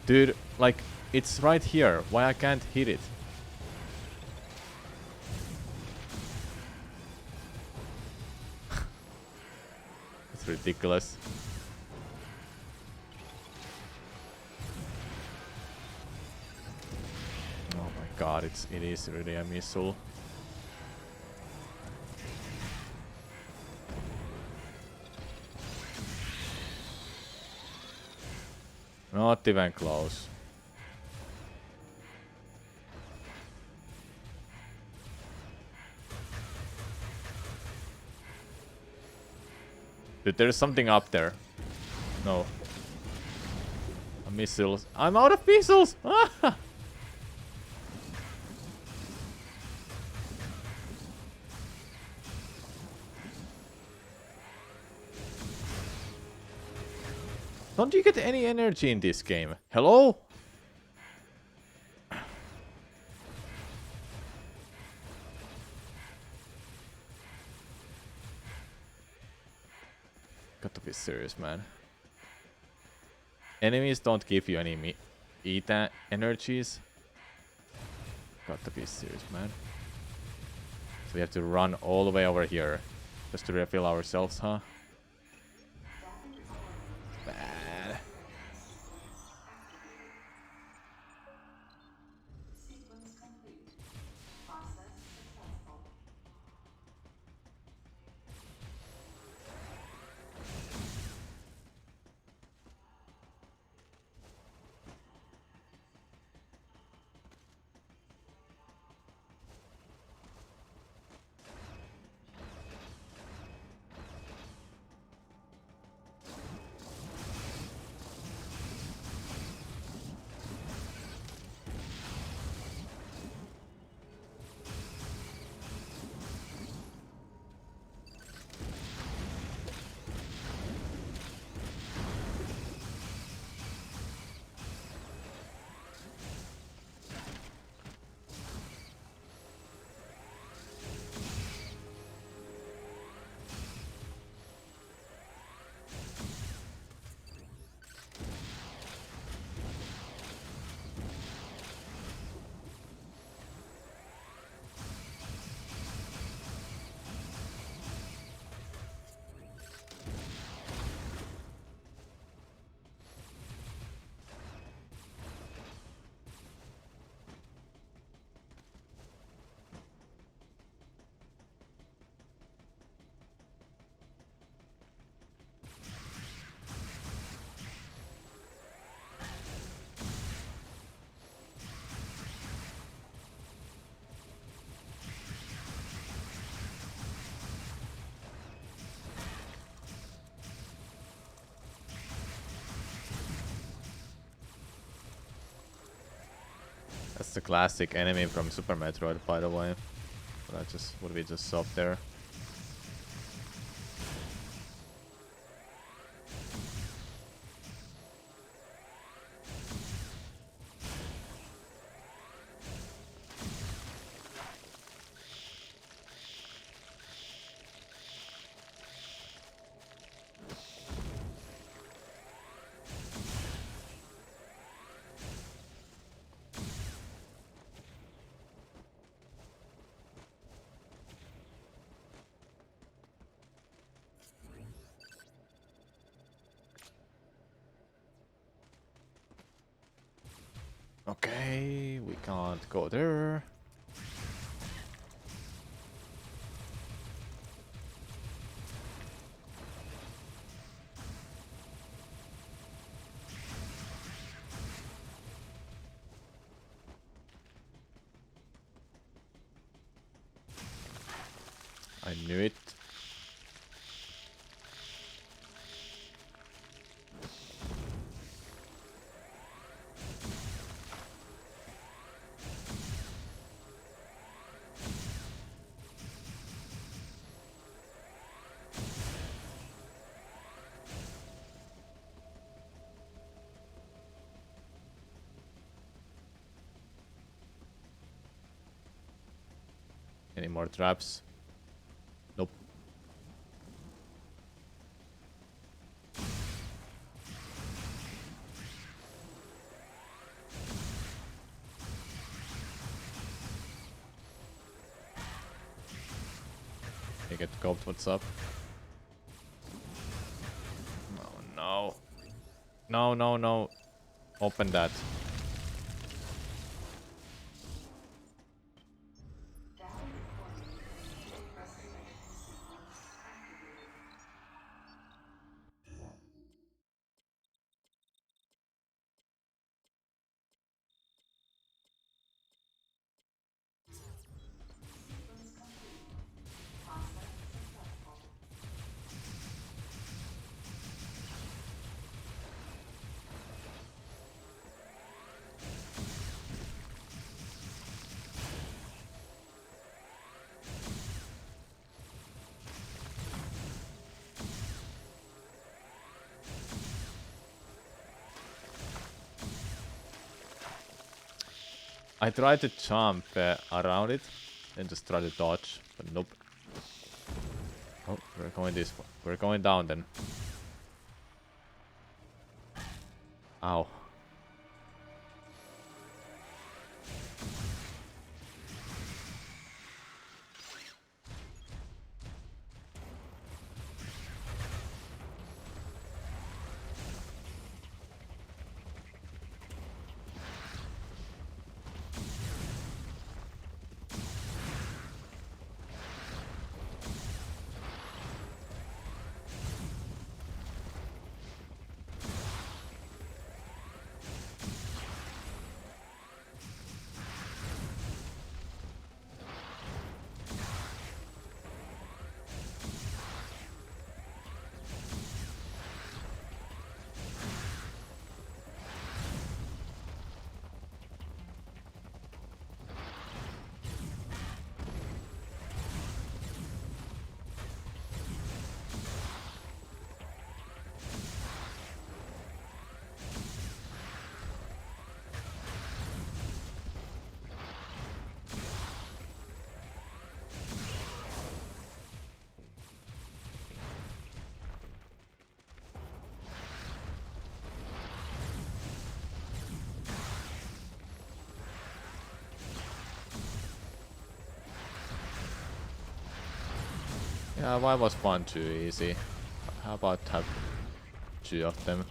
Dude, like, it's right here. Why I can't hit it? It's ridiculous. Oh my god, it is really a missile. Not even close. Dude, there's something up there. No. Missiles. I'm out of missiles! Ah! Don't you get any energy in this game? Hello? Got to be serious, man. Enemies don't give you any ETA energies. Got to be serious, man. So we have to run all the way over here just to refill ourselves, huh? Bad. That's the classic enemy from Super Metroid, by the way. That just would be just up there. Okay, we can't go there. I knew it. Any more traps? Nope. You get coped, what's up? Oh no. No, no, no. Open that. I tried to jump around it and just try to dodge, but nope. Oh, we're going this way. We're going down then. Ow. Yeah, why was one too easy? How about have two of them?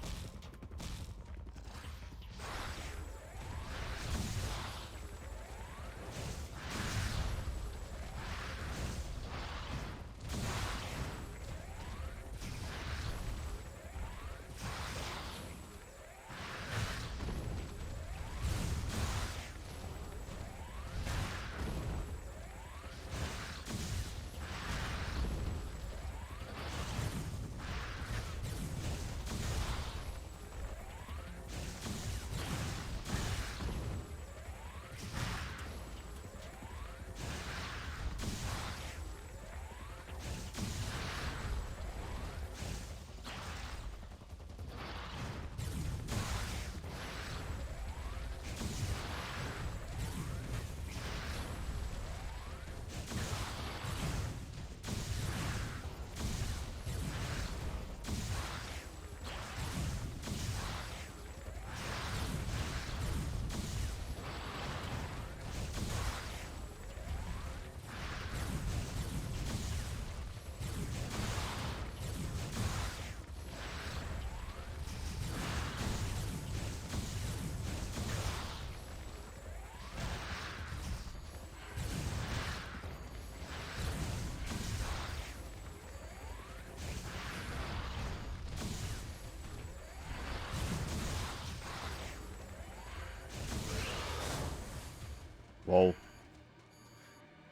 Whoa.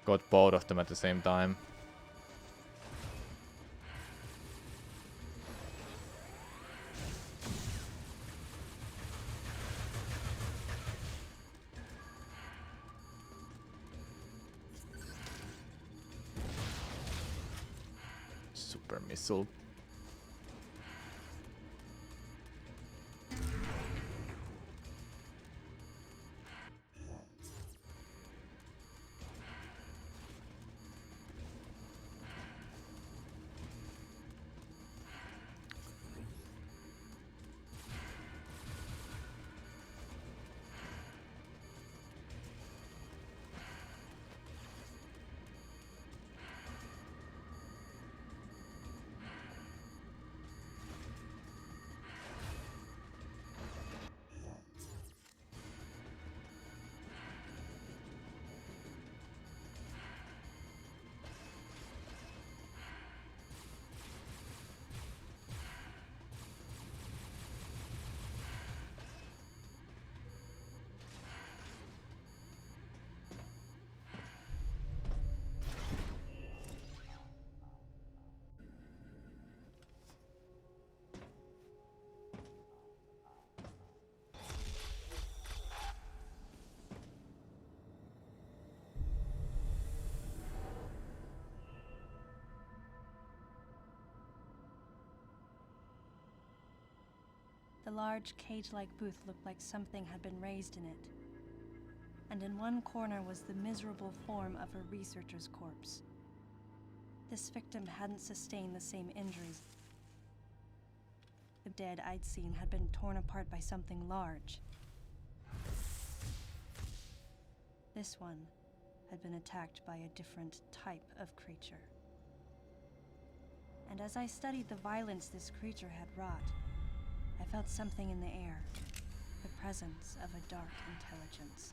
Got both of them at the same time. Super missile. The large cage-like booth looked like something had been raised in it. And in one corner was the miserable form of a researcher's corpse. This victim hadn't sustained the same injuries. The dead I'd seen had been torn apart by something large. This one had been attacked by a different type of creature. And as I studied the violence this creature had wrought, I felt something in the air, the presence of a dark intelligence.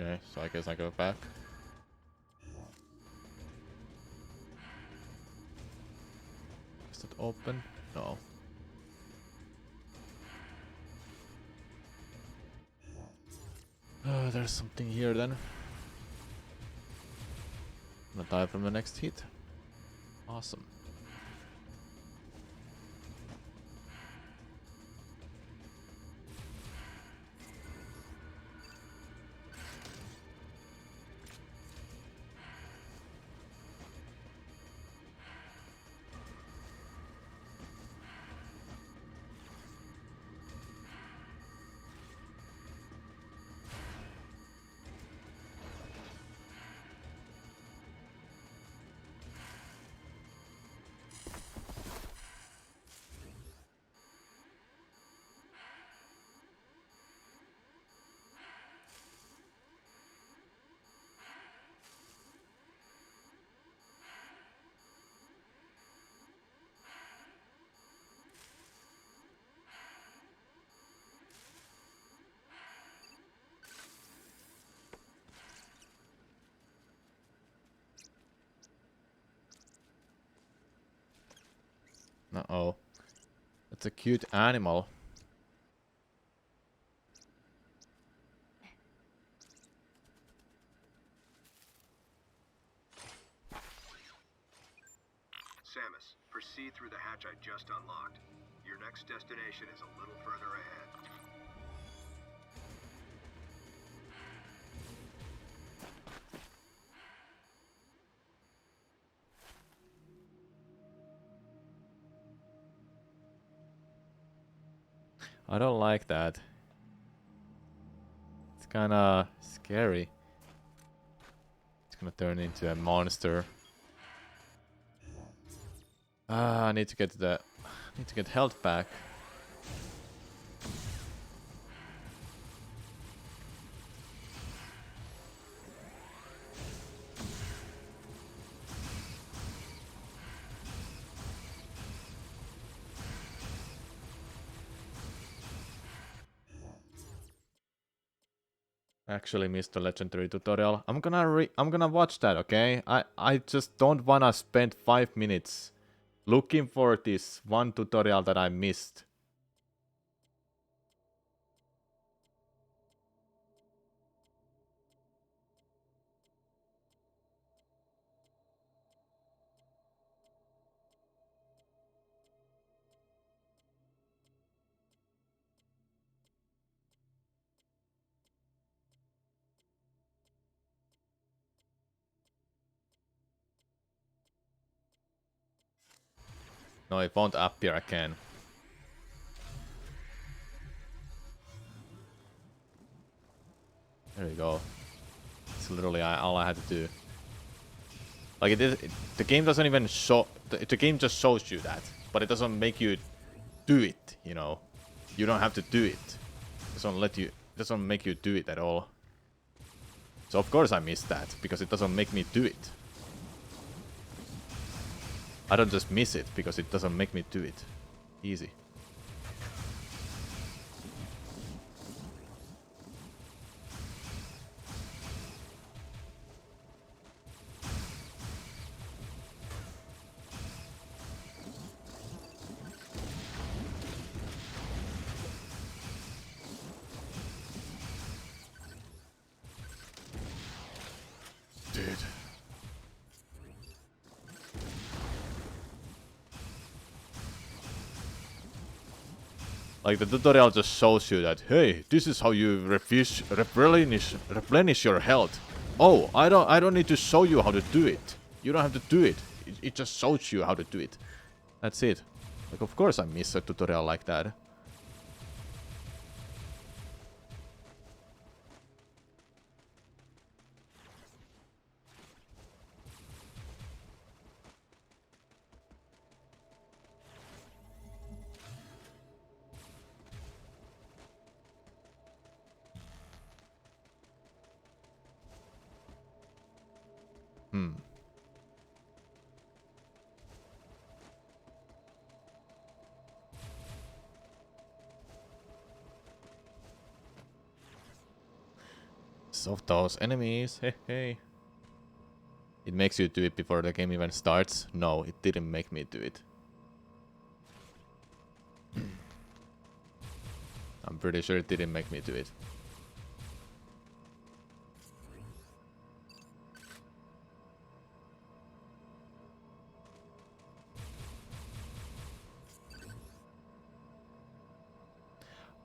Okay, so I guess I go back. Is that open? No. there's something here then. Gonna die from the next hit. Awesome. Uh-oh. That's a cute animal. Samus, proceed through the hatch I just unlocked. Your next destination is a little further ahead. I don't like that. It's kinda scary. It's gonna turn into a monster. Ah, I need to get health back. Actually missed the legendary tutorial. I'm gonna watch that, okay? I just don't wanna spend 5 minutes looking for this one tutorial that I missed. No, it won't appear again. There we go. It's literally all I had to do. Like the game doesn't even show. The game just shows you that, but it doesn't make you do it. You know, you don't have to do it. It doesn't let you. It doesn't make you do it at all. So of course I missed that because it doesn't make me do it. I don't just miss it because it doesn't make me do it. Easy. Dude. Like the tutorial just shows you that, hey, this is how you replenish your health. Oh, I don't need to show you how to do it. You don't have to do it. It just shows you how to do it. That's it. Like of course I miss a tutorial like that. Of those enemies, hey hey. It makes you do it before the game even starts. No, it didn't make me do it. I'm pretty sure it didn't make me do it.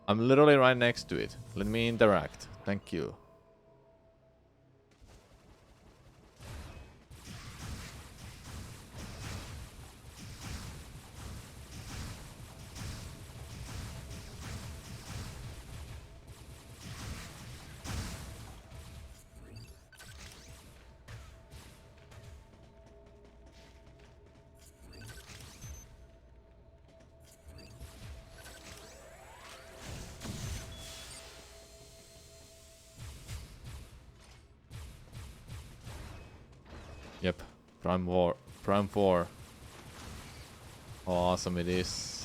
I'm literally right next to it. Let me interact. Thank you. Yep. Prime 4. How awesome it is.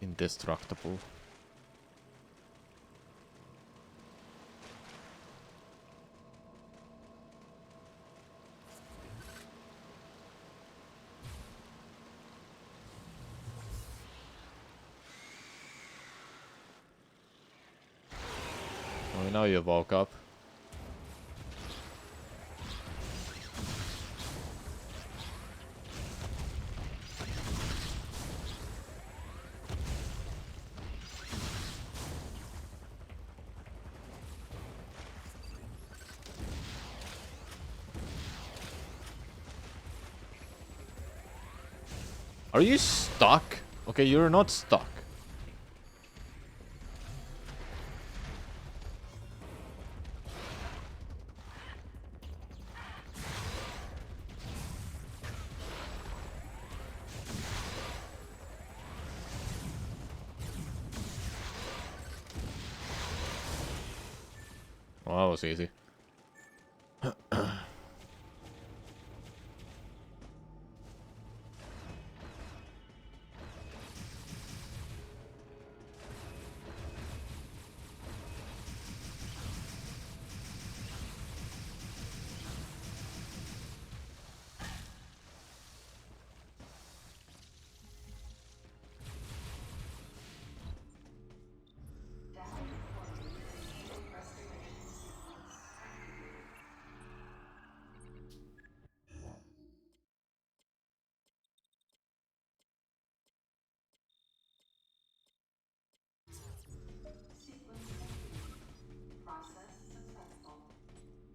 Indestructible. Well, now you woke up. Are you stuck? Okay, you're not stuck. Well, that was easy.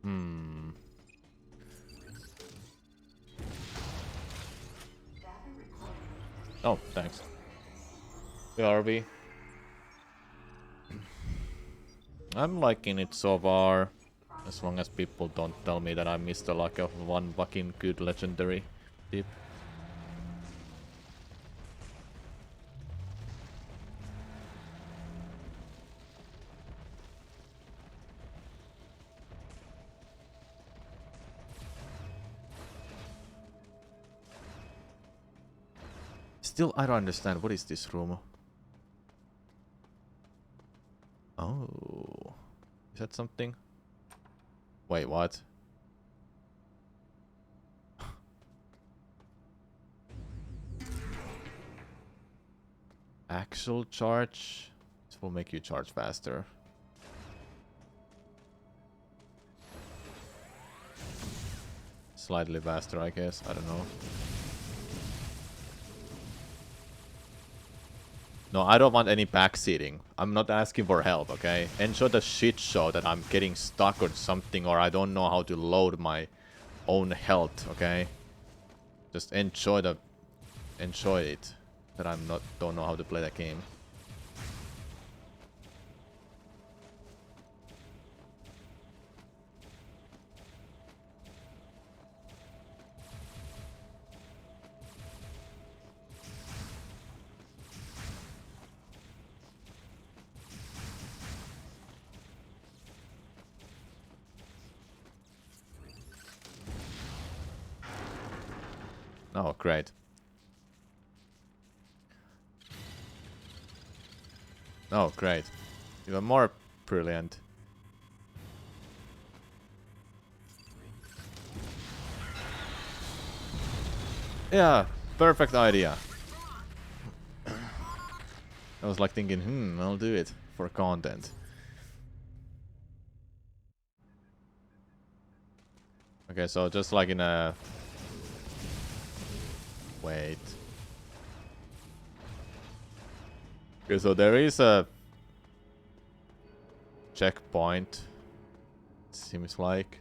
Hmm. Oh, thanks. BRB. I'm liking it so far. As long as people don't tell me that I missed the luck of one fucking good legendary tip. Still, I don't understand. What is this room? Oh. Is that something? Wait, what? Actual charge? This will make you charge faster. Slightly faster, I guess. I don't know. No, I don't want any backseating. I'm not asking for help, okay? Enjoy the shit show that I'm getting stuck on something or I don't know how to load my own health, okay? Just enjoy it. That don't know how to play the game. Oh, great. Oh, great. Even more brilliant. Yeah, perfect idea. I was like thinking, I'll do it for content. Okay, so just like in a... Wait. Okay, so there is a checkpoint, seems like.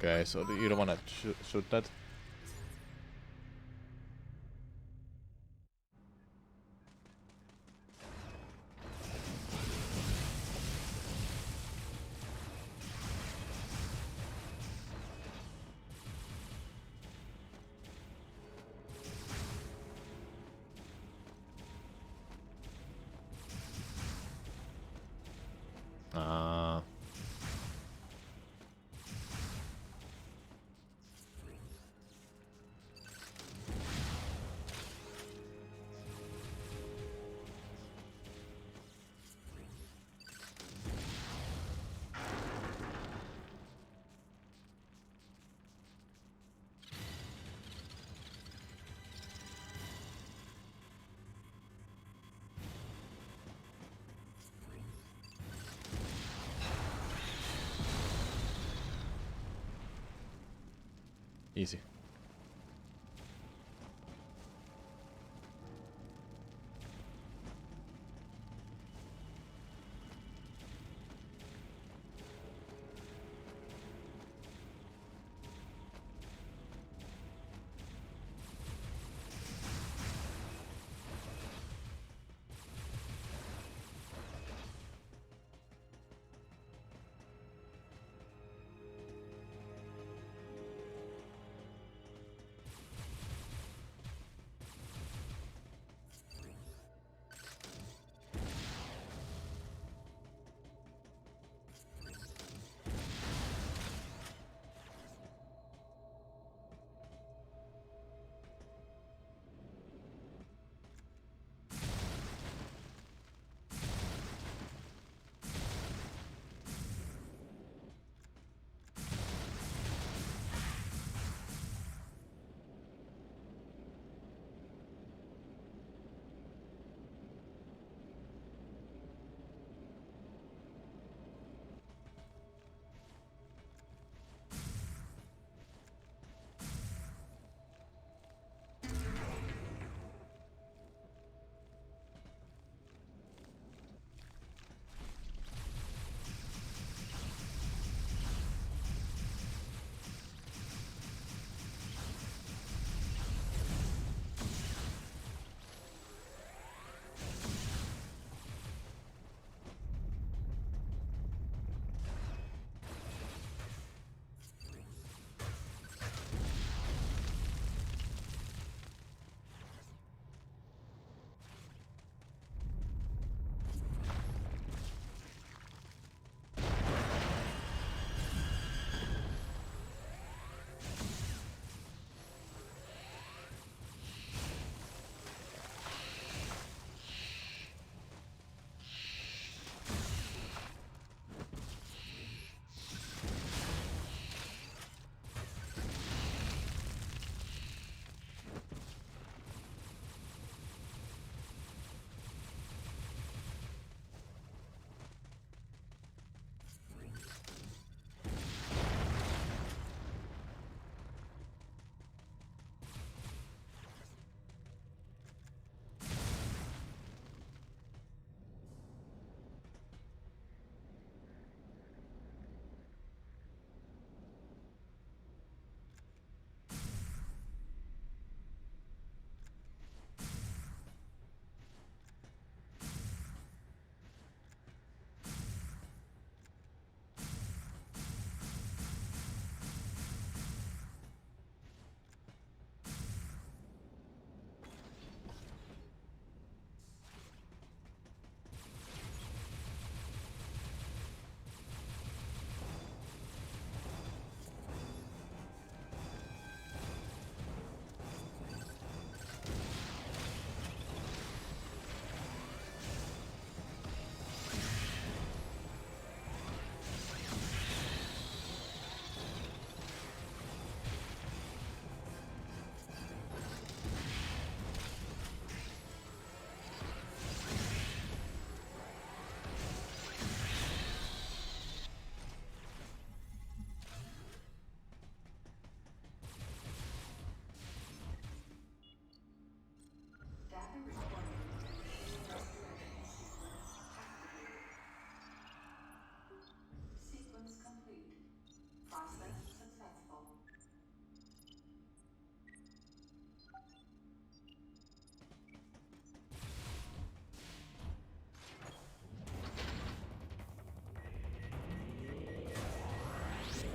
Okay, so you don't want to shoot that? Ah. Easy.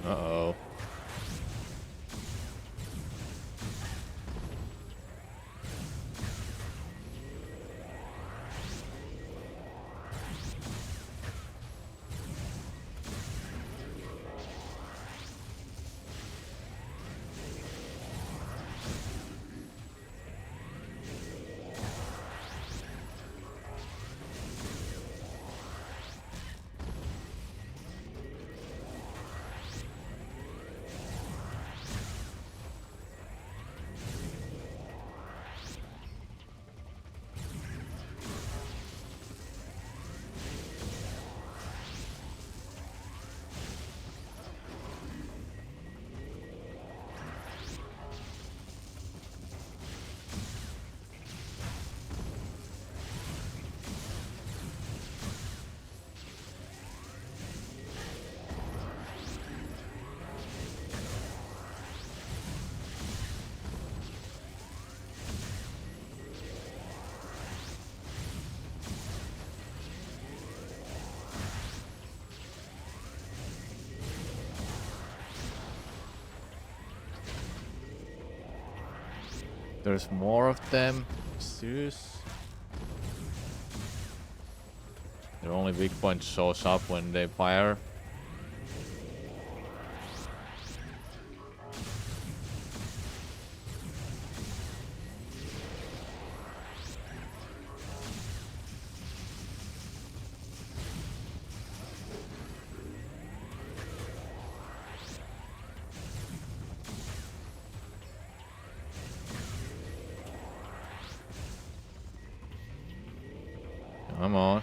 Uh-oh. There's more of them. Serious? Their only weak point shows up when they fire. Come on.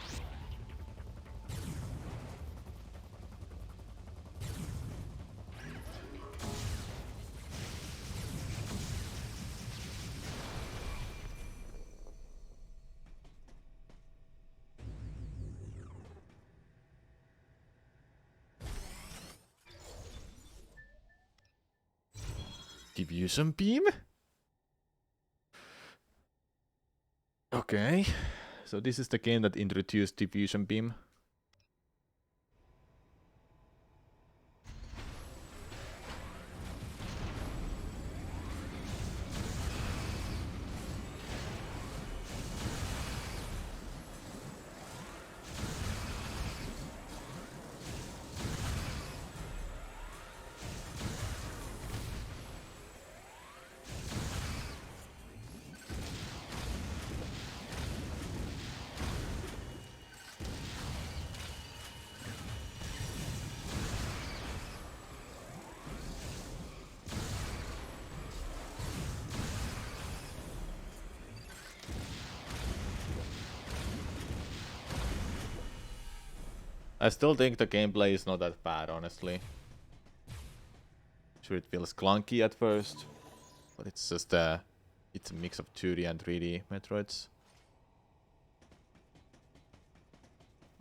Diffusion beam? Okay. So this is the game that introduced diffusion beam. I still think the gameplay is not that bad, honestly. Sure, it feels clunky at first, but it's just it's a mix of 2D and 3D Metroids.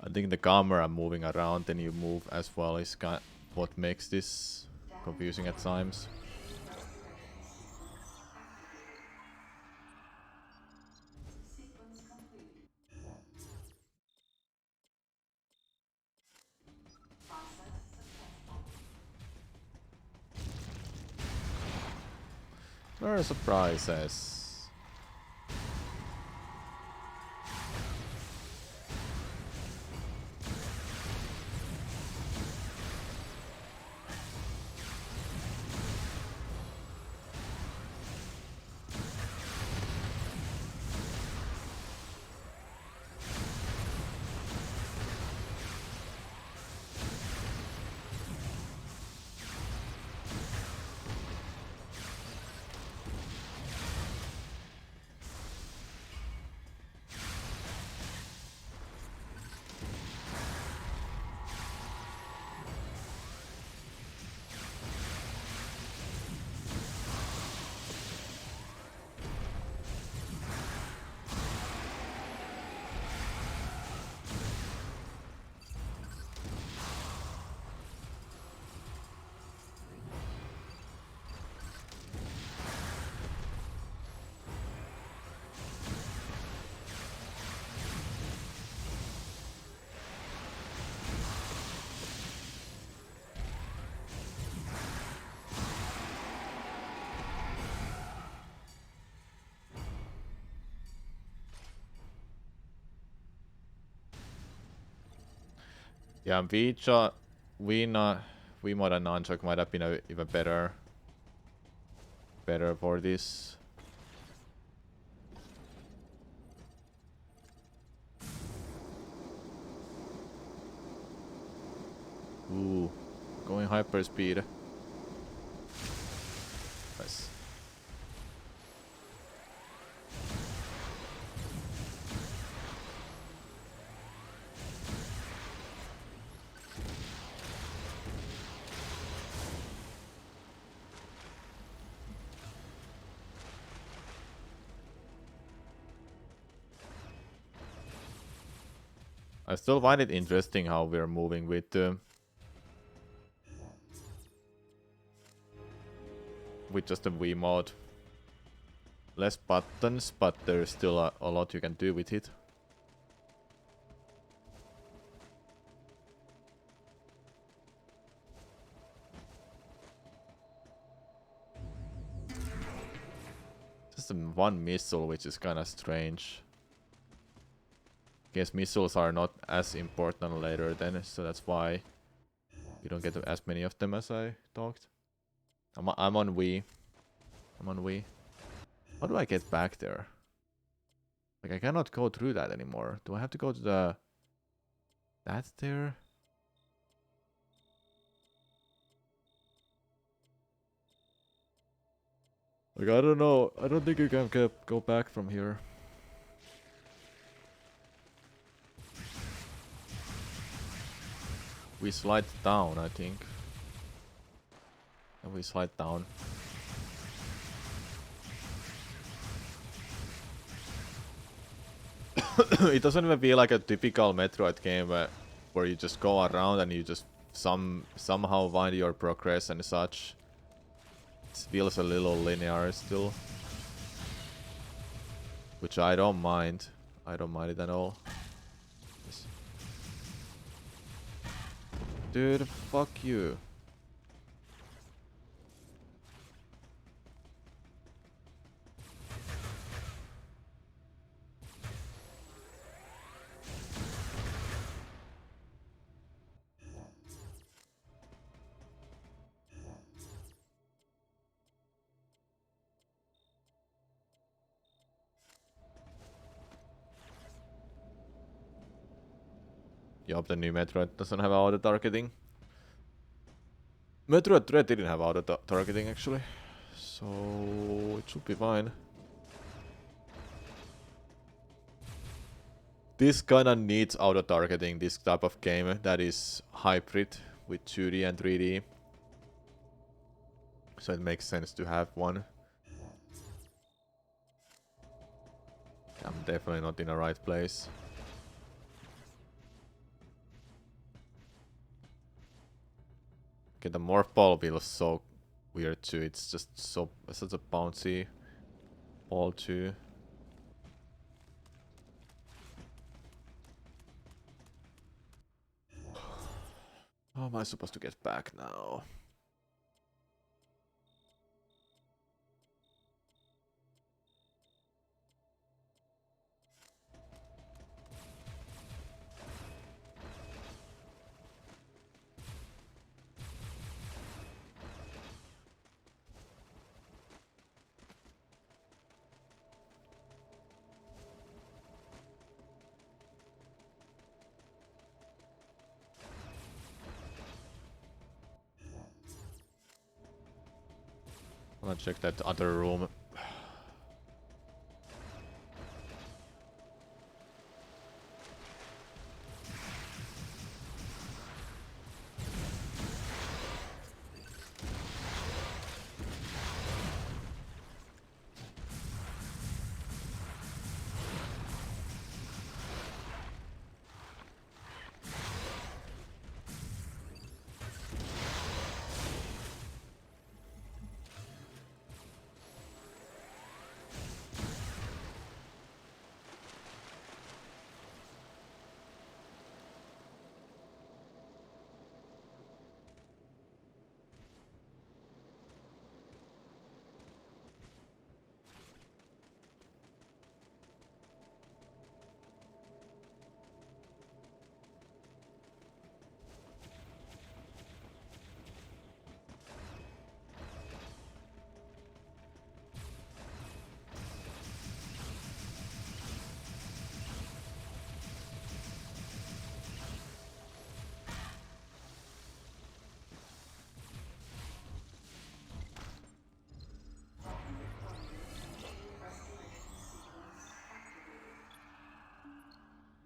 I think the camera moving around and you move as well is kind of what makes this confusing at times. There are surprises. Yeah, Wiimote and Nunchuck might have been even better for this. Ooh, going hyperspeed. Nice. I still find it interesting how we're moving with just the Wiimote. Less buttons, but there's still a lot you can do with it. Just one missile, which is kind of strange. Guess missiles are not as important later then, so that's why you don't get as many of them as I thought. I'm on Wii. I'm on Wii. How do I get back there? Like, I cannot go through that anymore. Do I have to go to the... That's there? Like, I don't know. I don't think you can go back from here. We slide down, I think. And we slide down. It doesn't even feel like a typical Metroid game where you just go around and you just somehow find your progress and such. It feels a little linear still. Which I don't mind. I don't mind it at all. Yes. Dude, fuck you. Yup, the new Metroid doesn't have auto targeting. Metroid Dread didn't have auto targeting actually, so it should be fine. This kinda needs auto targeting, this type of game that is hybrid with 2D and 3D. So it makes sense to have one. I'm definitely not in the right place. Okay, the morph ball feels so weird too. It's just such a bouncy ball too. How am I supposed to get back now? I'm gonna check that other room.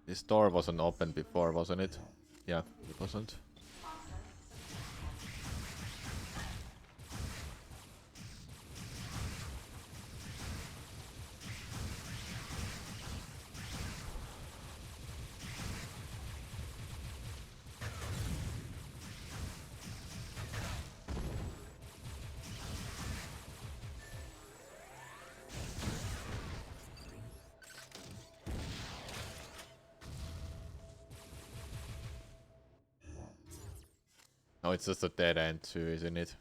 This door wasn't open before, wasn't it? Yeah, it wasn't. Oh, it's just a dead end too, isn't it?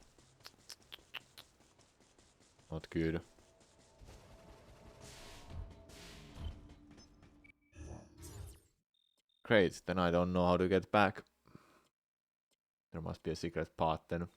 Not good. Great, then I don't know how to get back. There must be a secret path then.